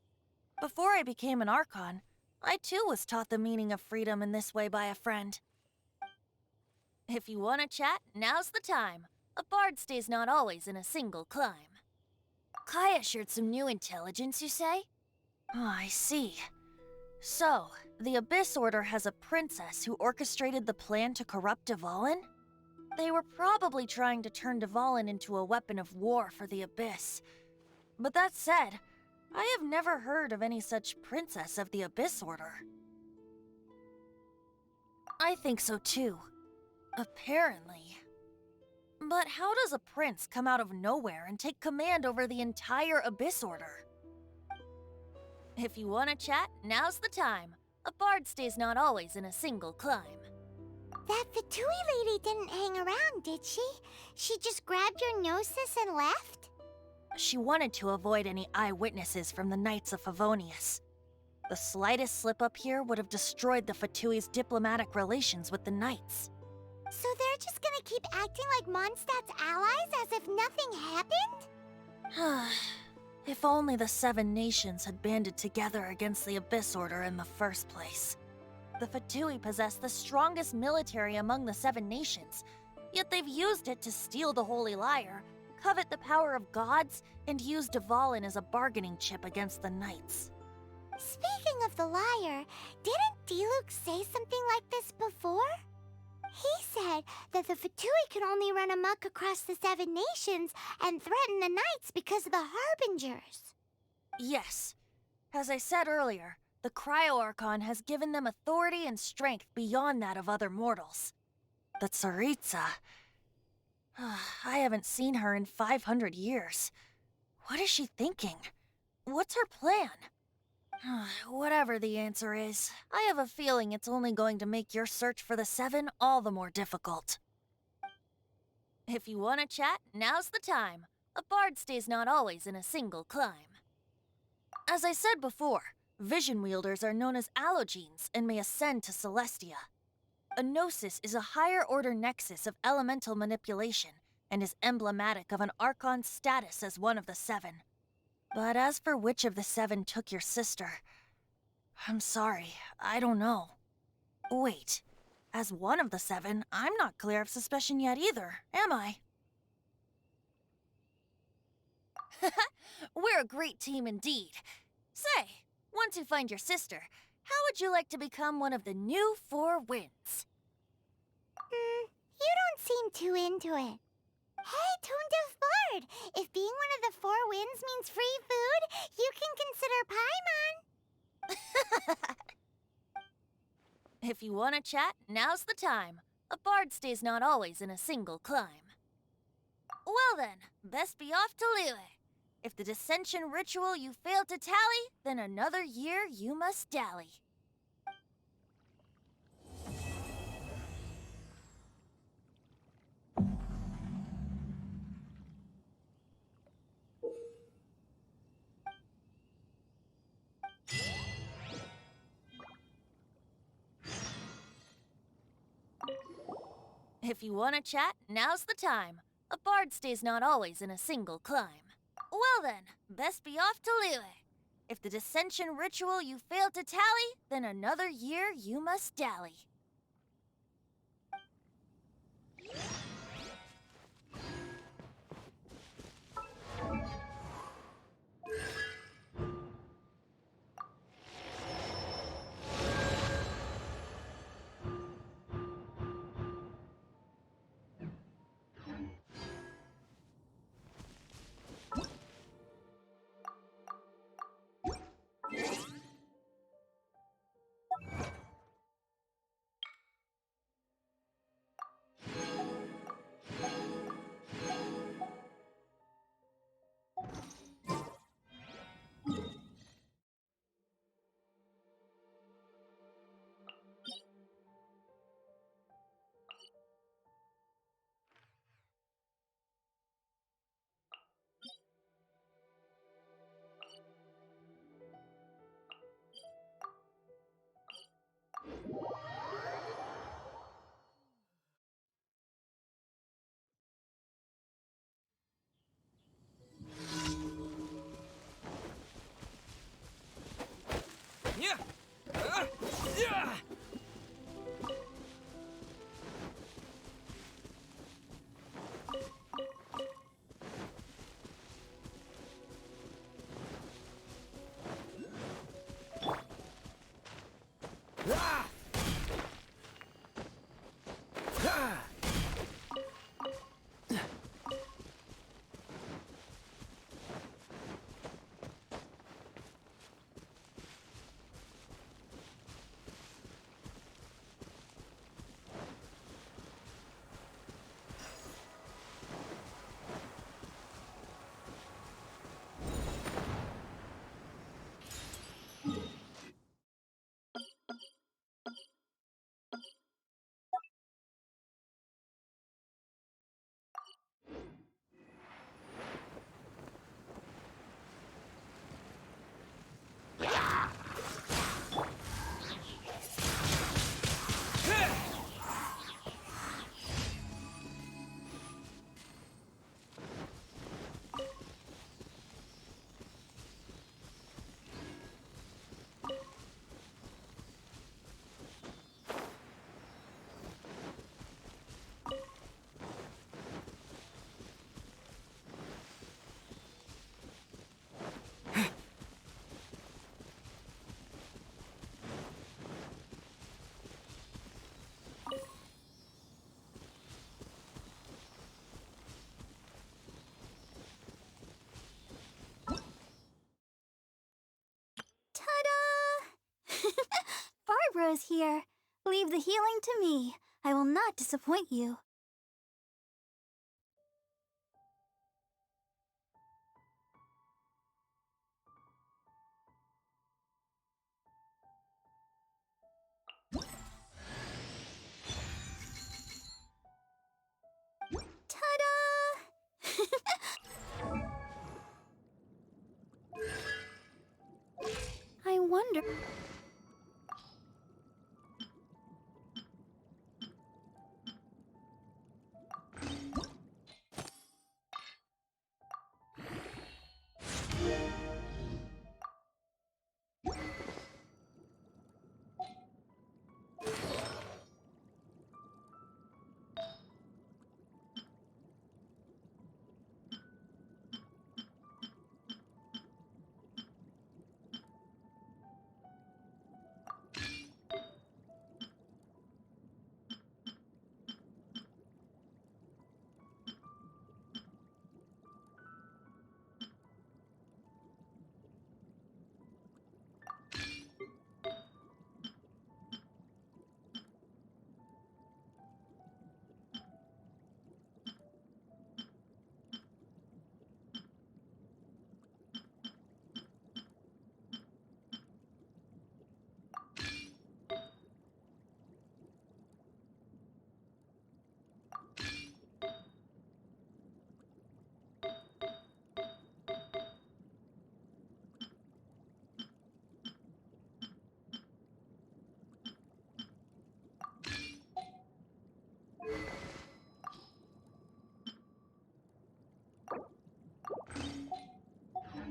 Before I became an Archon, I too was taught the meaning of freedom in this way by a friend. If you want to chat, now's the time. A bard stays not always in a single climb. Kaya shared some new intelligence, you say? Oh, I see. So, the Abyss Order has a princess who orchestrated the plan to corrupt Dvalin? They were probably trying to turn Dvalin into a weapon of war for the Abyss. But that said, I have never heard of any such princess of the Abyss Order. I think so too. Apparently. But how does a prince come out of nowhere and take command over the entire Abyss Order? If you want to chat, now's the time. A bard stays not always in a single climb. That Fatui lady didn't hang around, did she? She just grabbed your gnosis and left? She wanted to avoid any eyewitnesses from the Knights of Favonius. The slightest slip-up here would have destroyed the Fatui's diplomatic relations with the Knights. So they're just gonna keep acting like Mondstadt's allies as if nothing happened? If only the 7 nations had banded together against the Abyss Order in the first place. The Fatui possess the strongest military among the 7 nations, yet they've used it to steal the Holy Lyre, covet the power of gods, and use Dvalin as a bargaining chip against the Knights. Speaking of the lyre, didn't Diluc say something like this before? He said that the Fatui can only run amok across the 7 nations and threaten the Knights because of the Harbingers. Yes. As I said earlier, the Cryo-Archon has given them authority and strength beyond that of other mortals. The Tsaritsa... I haven't seen her in 500 years. What is she thinking? What's her plan? Whatever the answer is, I have a feeling it's only going to make your search for the 7 all the more difficult. If you want to chat, now's the time. A bard stays not always in a single climb. As I said before, vision wielders are known as allogenes and may ascend to Celestia. A gnosis is a higher-order nexus of elemental manipulation and is emblematic of an Archon's status as one of the 7. But as for which of the 7 took your sister, I'm sorry, I don't know. Wait, as one of the 7, I'm not clear of suspicion yet either, am I? We're a great team indeed. Say, once you find your sister, how would you like to become one of the new 4 winds? You don't seem too into it. Hey, Tone Deaf Bard! If being one of the 4 winds means free food, you can consider Paimon. If you want to chat, now's the time. A bard stays not always in a single climb. Well then, best be off to Liyue. If the dissension ritual you fail to tally, then another year you must dally. If you want to chat, now's the time. A bard stays not always in a single climb. Well then, best be off to Liyue. If the dissension ritual you failed to tally, then another year you must dally. Sora is here. Leave the healing to me. I will not disappoint you. Ta-da! I wonder...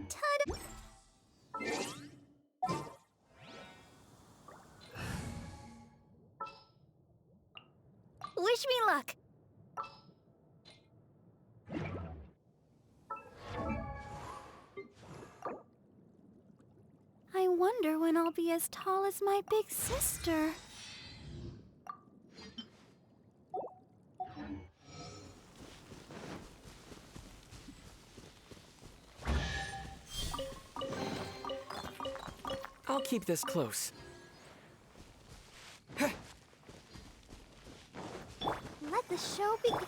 Ta-da! Wish me luck! I wonder when I'll be as tall as my big sister. I'll keep this close. Let the show begin.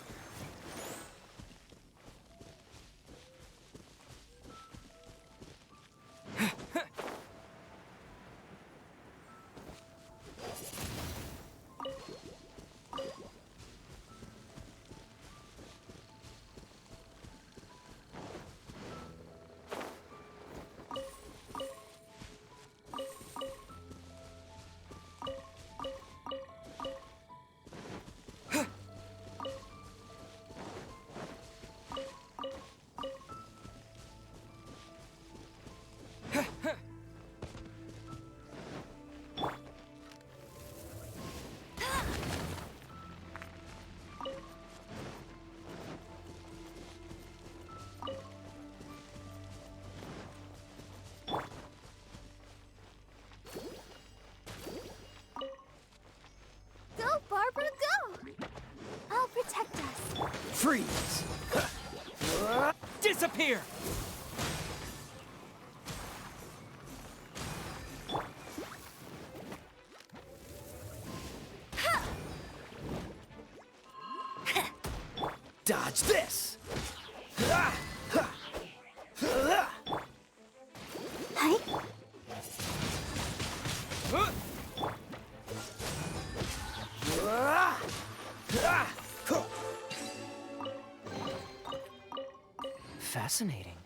Go, Barbara, go! I'll protect us. Freeze! Disappear! Dodge this! Hi. Fascinating.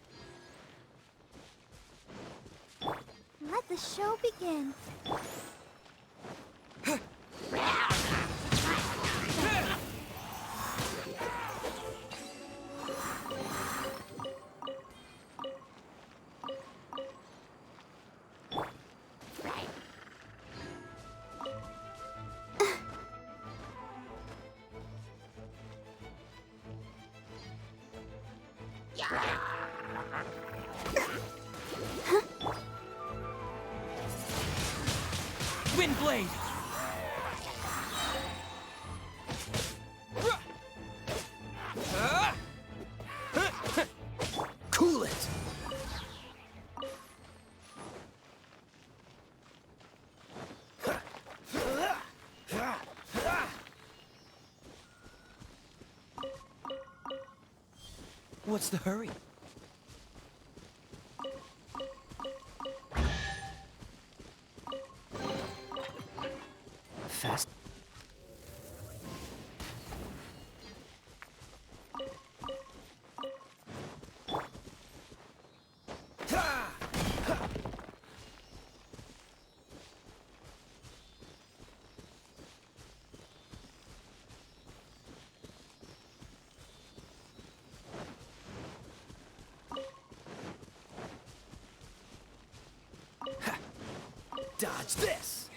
Let the show begin. Windblade! Cool it! What's the hurry? Fast. Dodge this!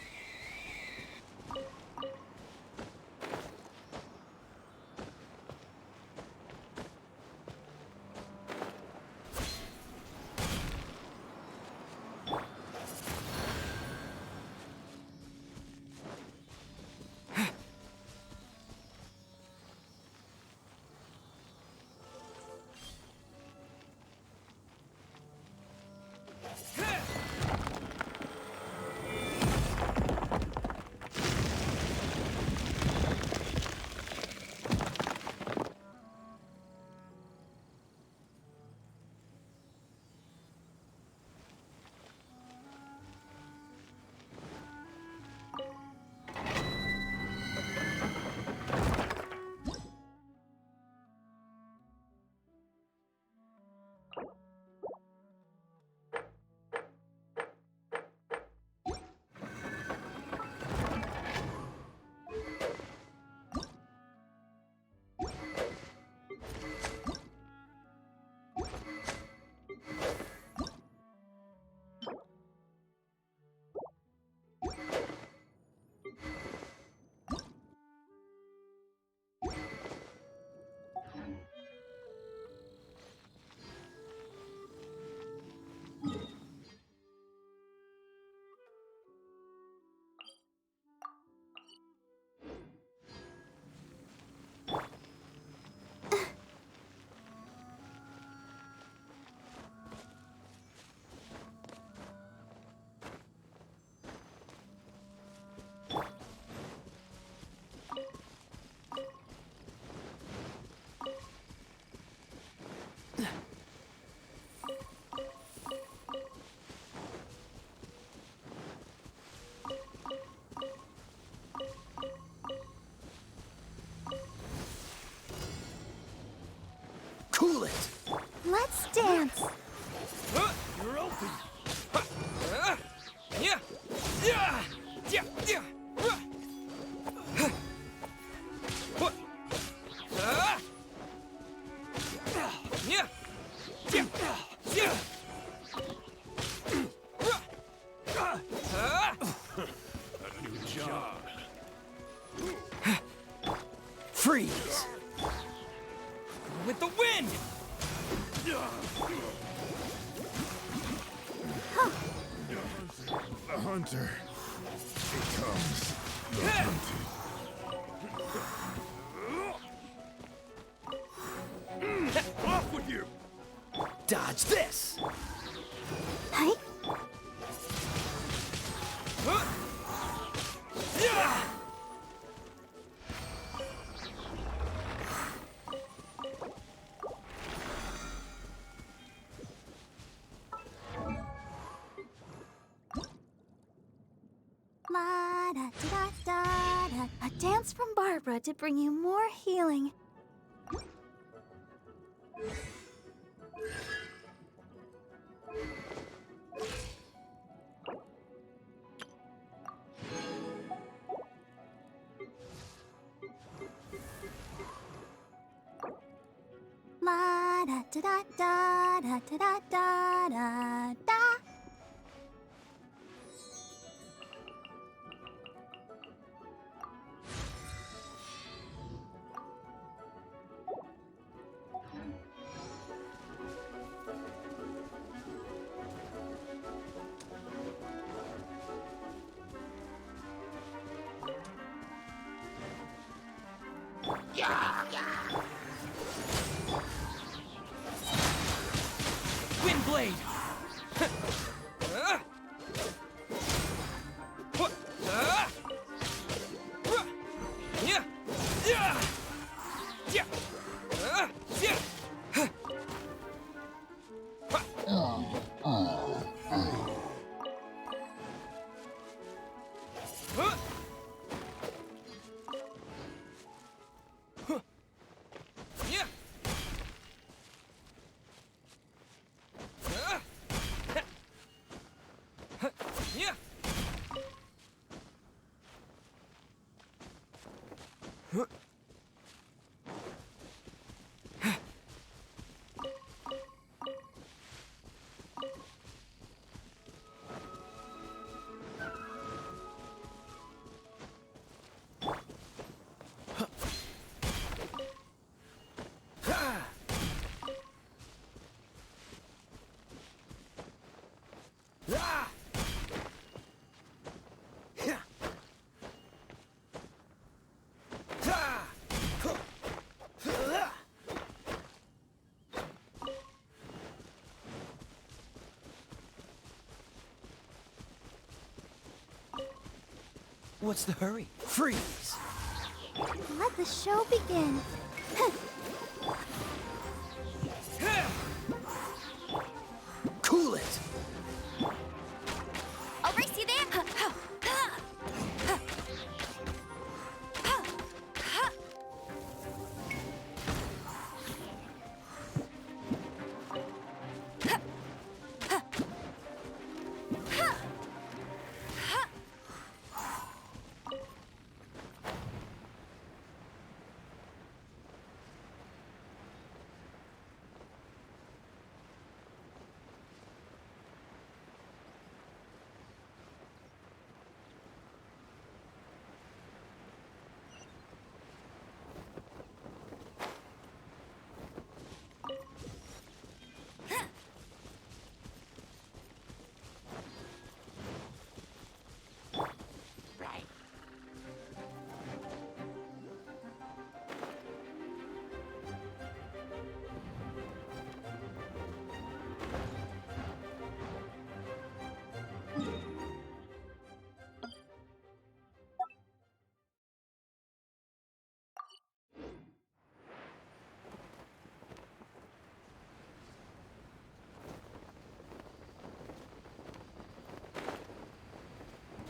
Cool it! Let's dance! You're open! Yeah! Yeah! Yeah! Yeah! What? Yeah! Yeah! Yeah! A new job. Freeze! With the wind! The hunter becomes the hunted. Off with you! Dodge this! Hi? Yeah! La da da da da. A dance from Barbara to bring you more healing. La da da da da da da da da da. Windblade! Yeah! Yeah! Yeah! Yeah! What's the hurry? Freeze! Let the show begin. Cool it! I'll race you there.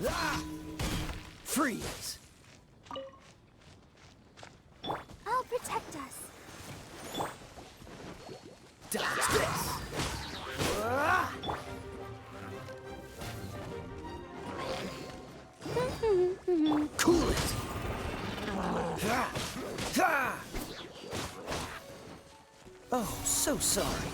Ah! Freeze! I'll protect us. Dodge this! Ah! Cool it! Ah! Ah! Oh, so sorry.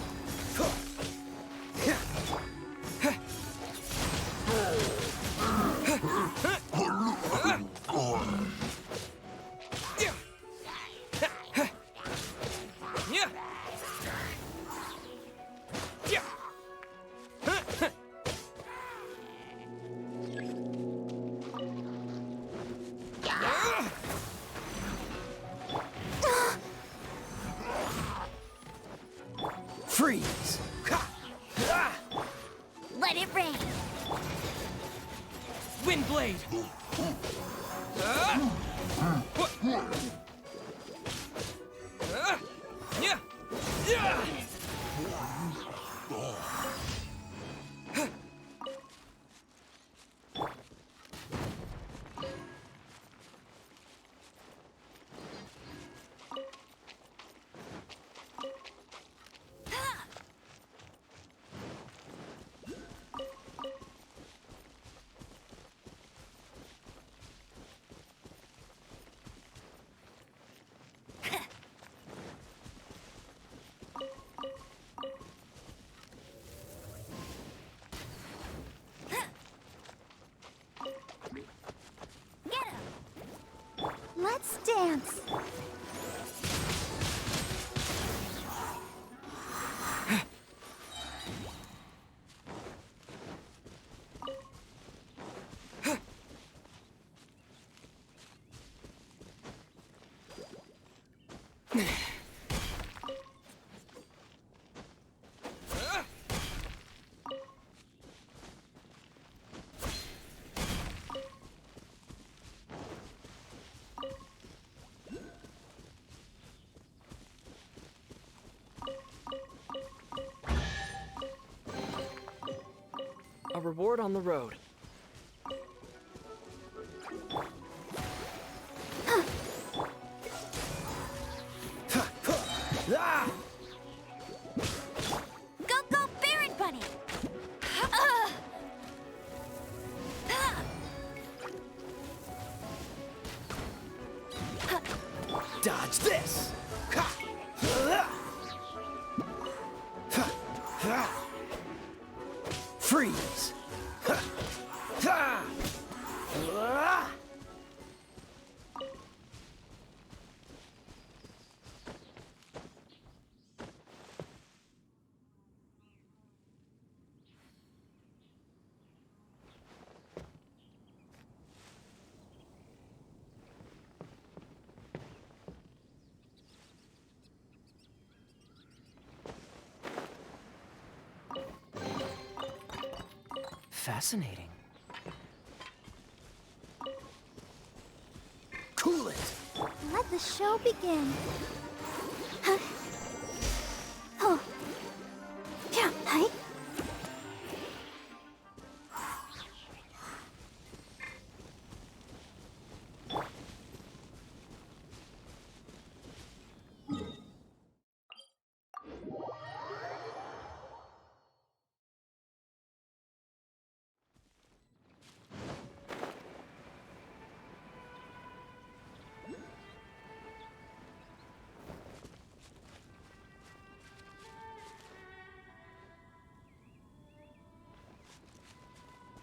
Freeze! Let it rain. Windblade! Let's dance. A reward on the road. Go, go, Baron Bunny! Fascinating. Cool it! Let the show begin. Huh? Oh. Yeah, hi.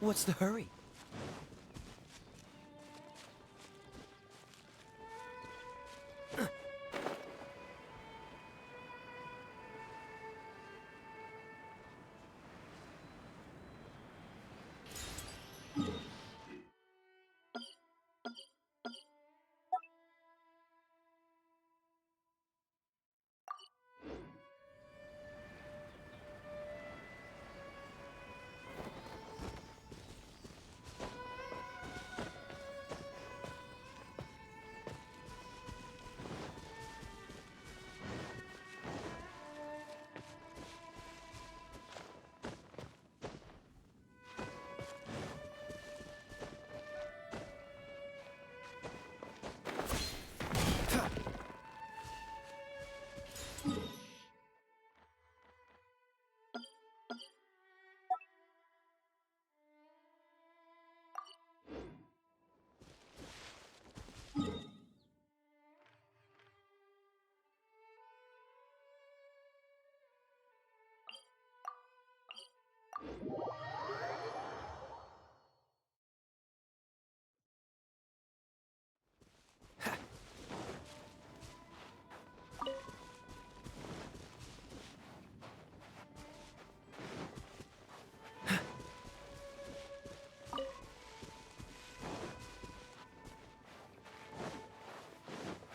What's the hurry?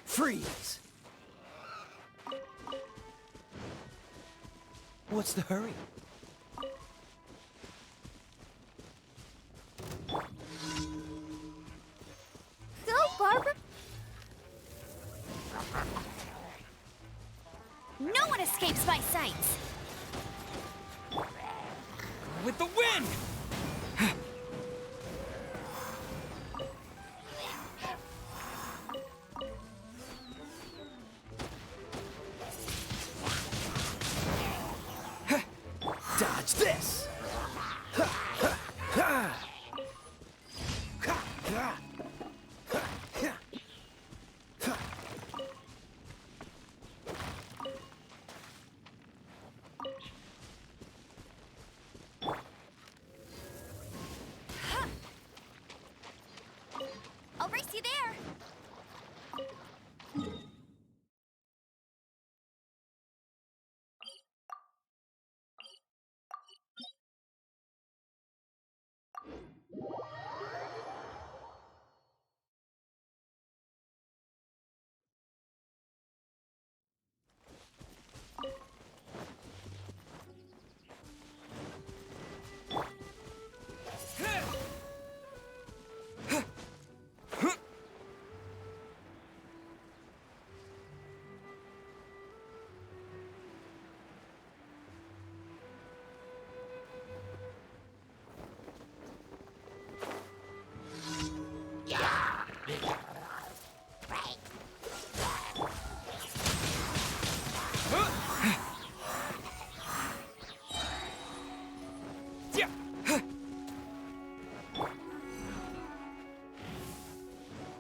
Freeze! What's the hurry? Go, Barbara! No one escapes my sights! With the wind! Dodge this! I'll race you there!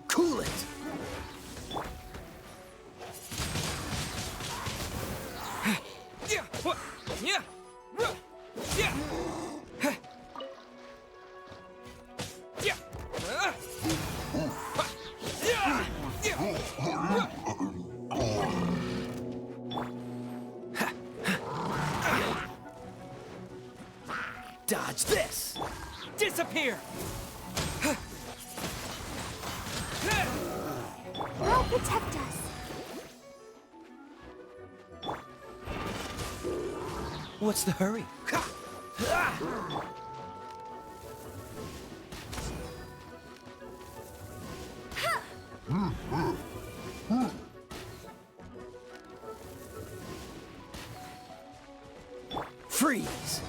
Cool it! Dodge this! Disappear! I'll protect us. What's the hurry? Freeze!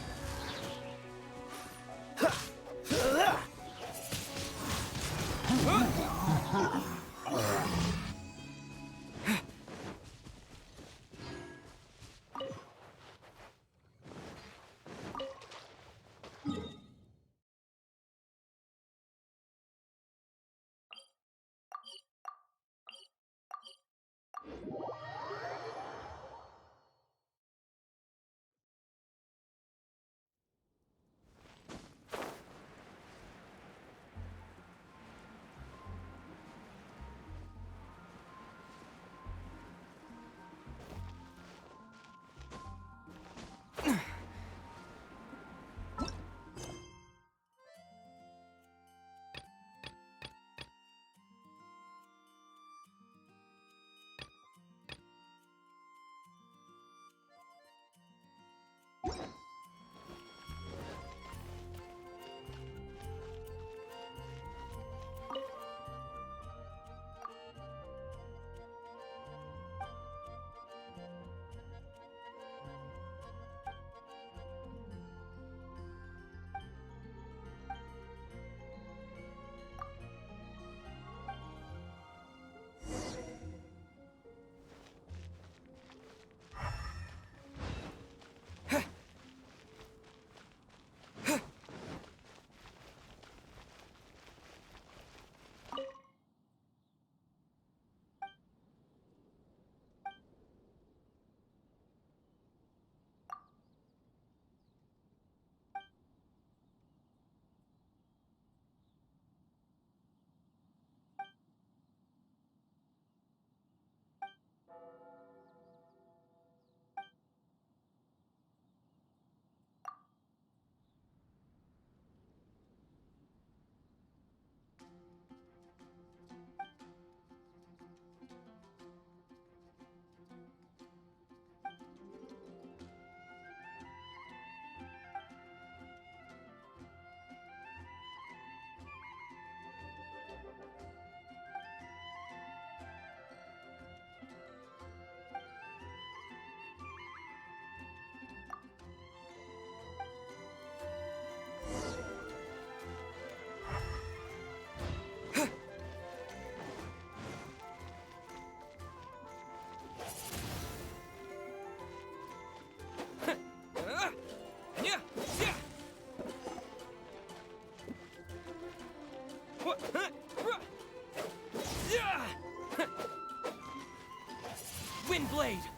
Windblade!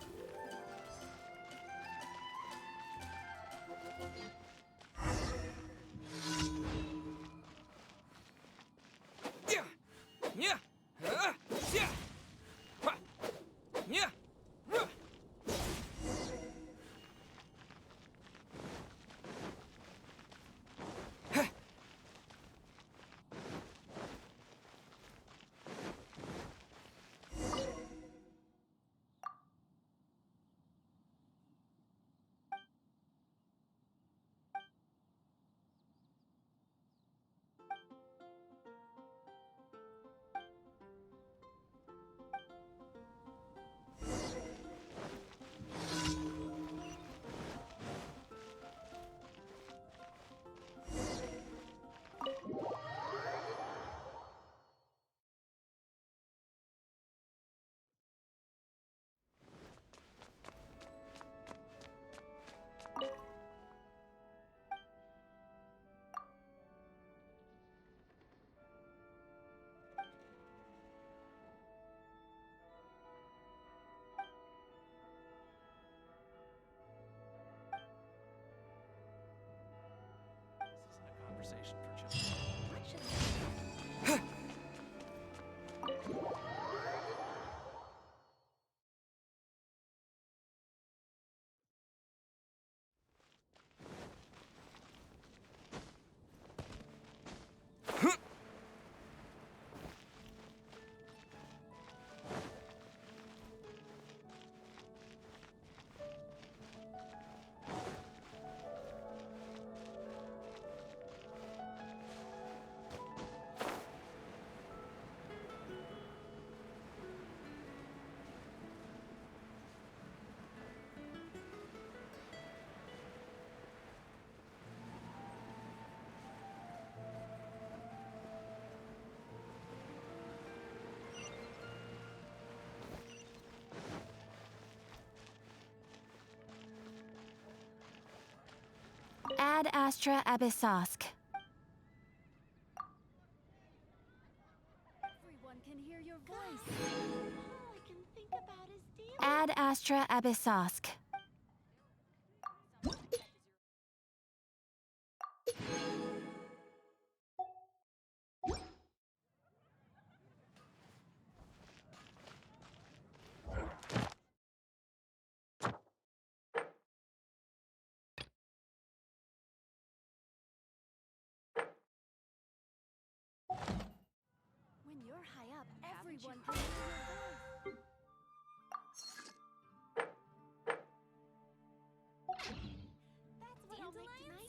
Ad Astra Abyssosk. Everyone can hear your voice. All I can think about is dancing. Ad Astra Abyssosk. When you're high up, everyone can hear your voice. That's what I'll make tonight.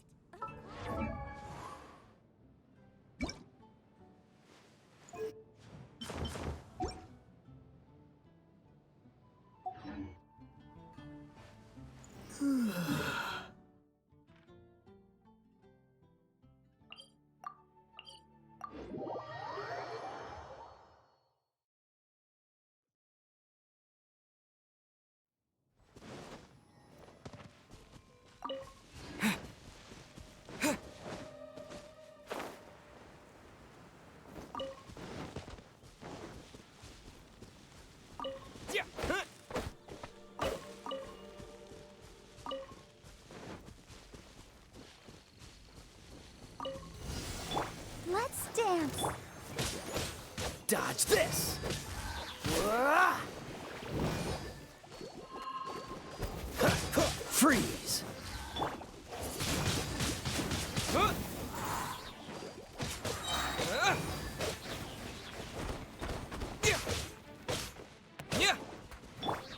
Let's dance. Dodge this! Freeze!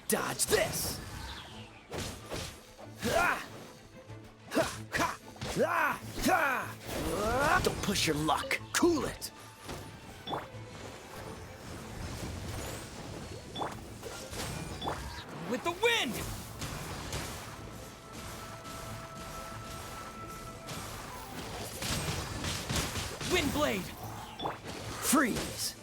Dodge this! Don't push your luck. Cool it. With the wind! Wind blade! Freeze!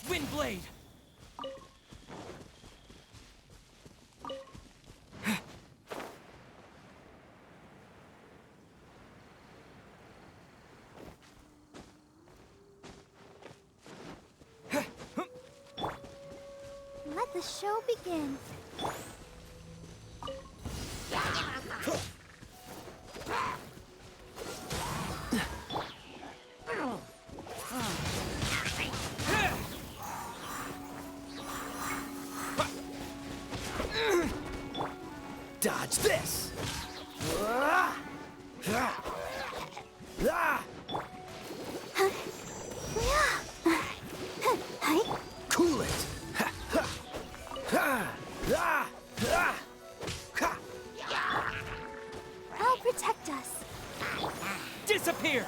Wind blade! Let the show begin. Dodge this! Cool it! I'll protect us. Disappear!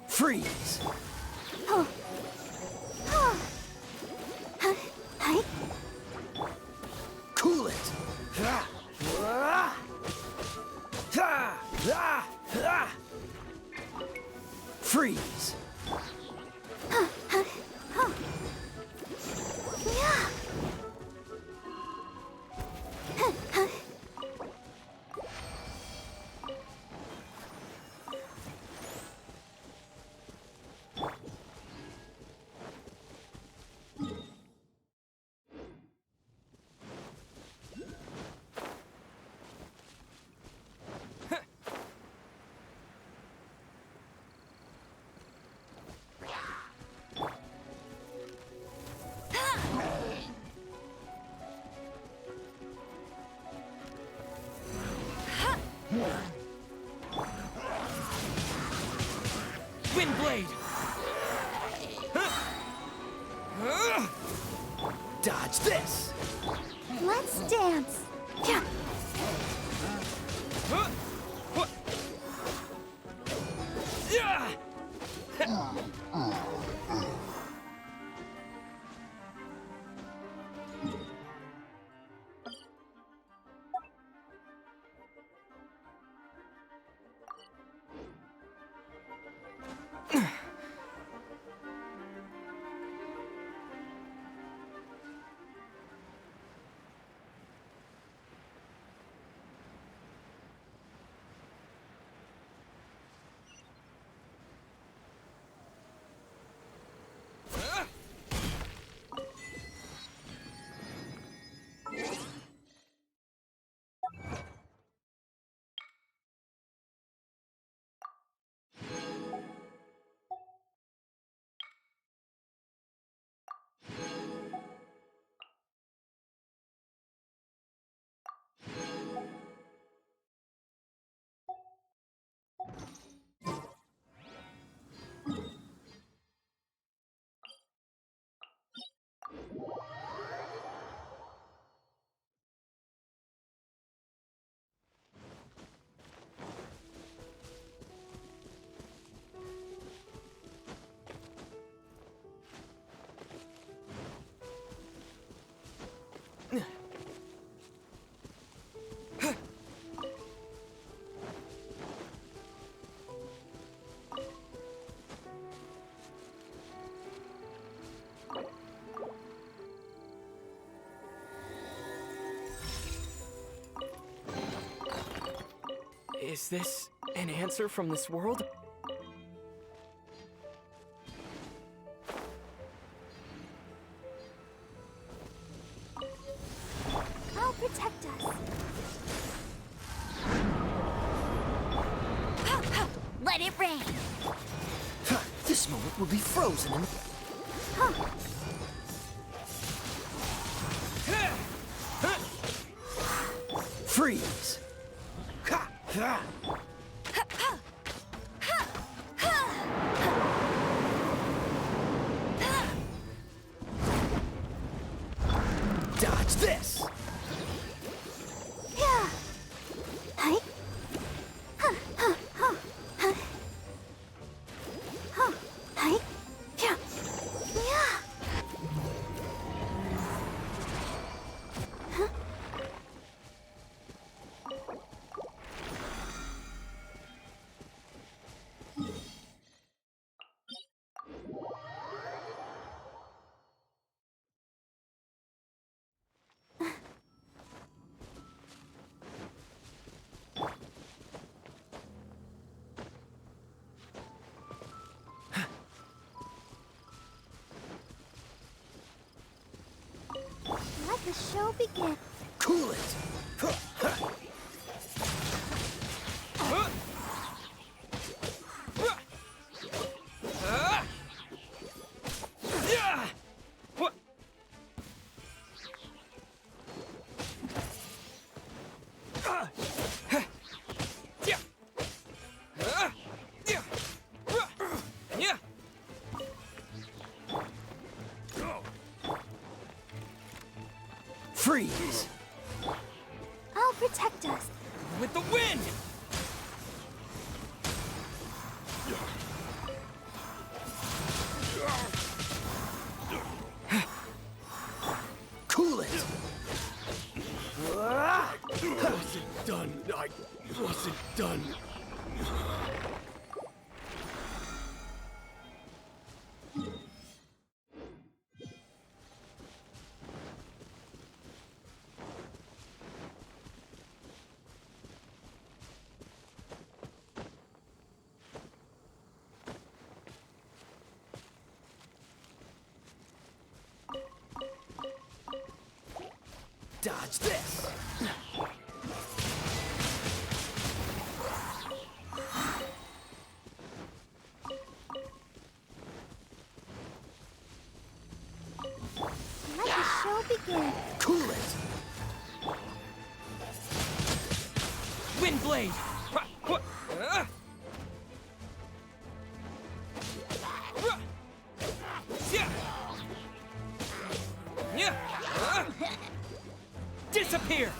Freeze! Oh. Oh. Cool it! Freeze! Dodge this! Let's dance. Yeah. Is this an answer from this world? I'll protect us. Let it rain! This moment will be frozen in... Freeze! Dodge this! Yeah. Hi. Hi. Yeah. Yeah. Let the show begin. Cool it! Freeze! I'll protect us. With the wind! Cool it! Wasn't done. I wasn't done. Dodge this! Let the show begin. Cool it! Wind blade! Yeah! Disappear!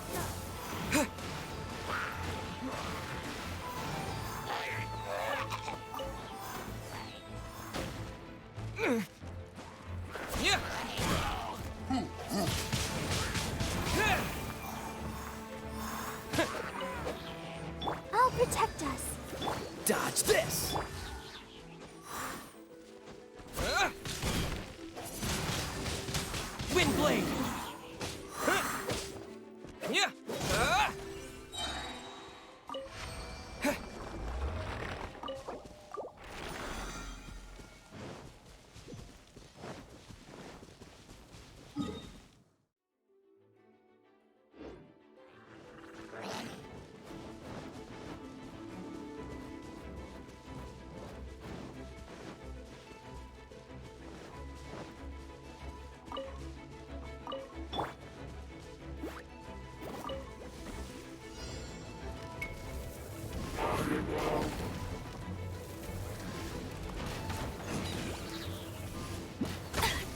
I'll protect us. Dodge this! Windblade! Yeah!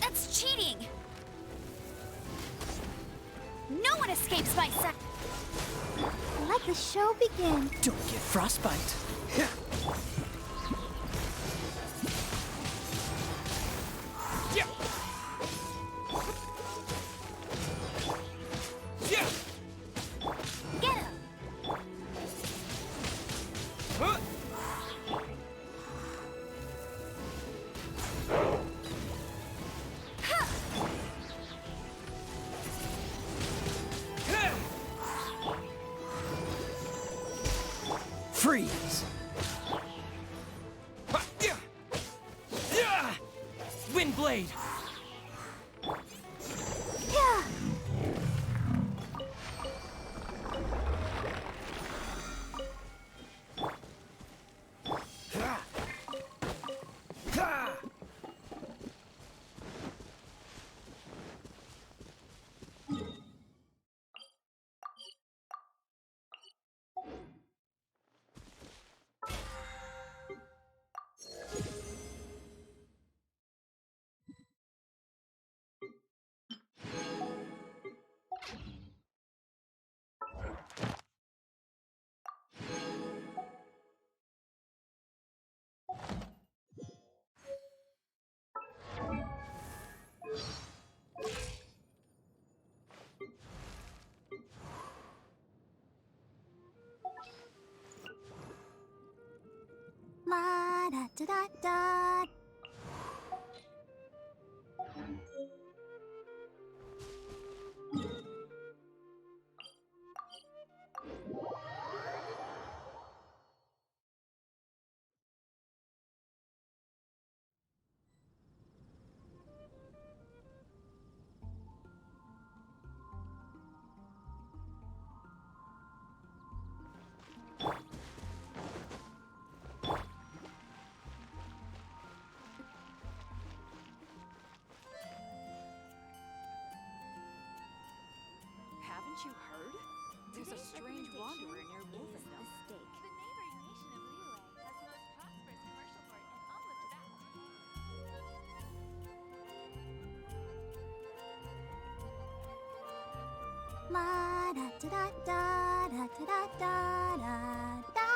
That's cheating! No one escapes my sight! Let the show begin. Don't get frostbite. Get him! Freeze! Windblade! Yeah. La da da da da. Haven't you heard? There's a strange wanderer near Wolfenville. The neighboring nation of Liyue has the most prosperous commercial port in all of Tibet. La da da da da da da da da da.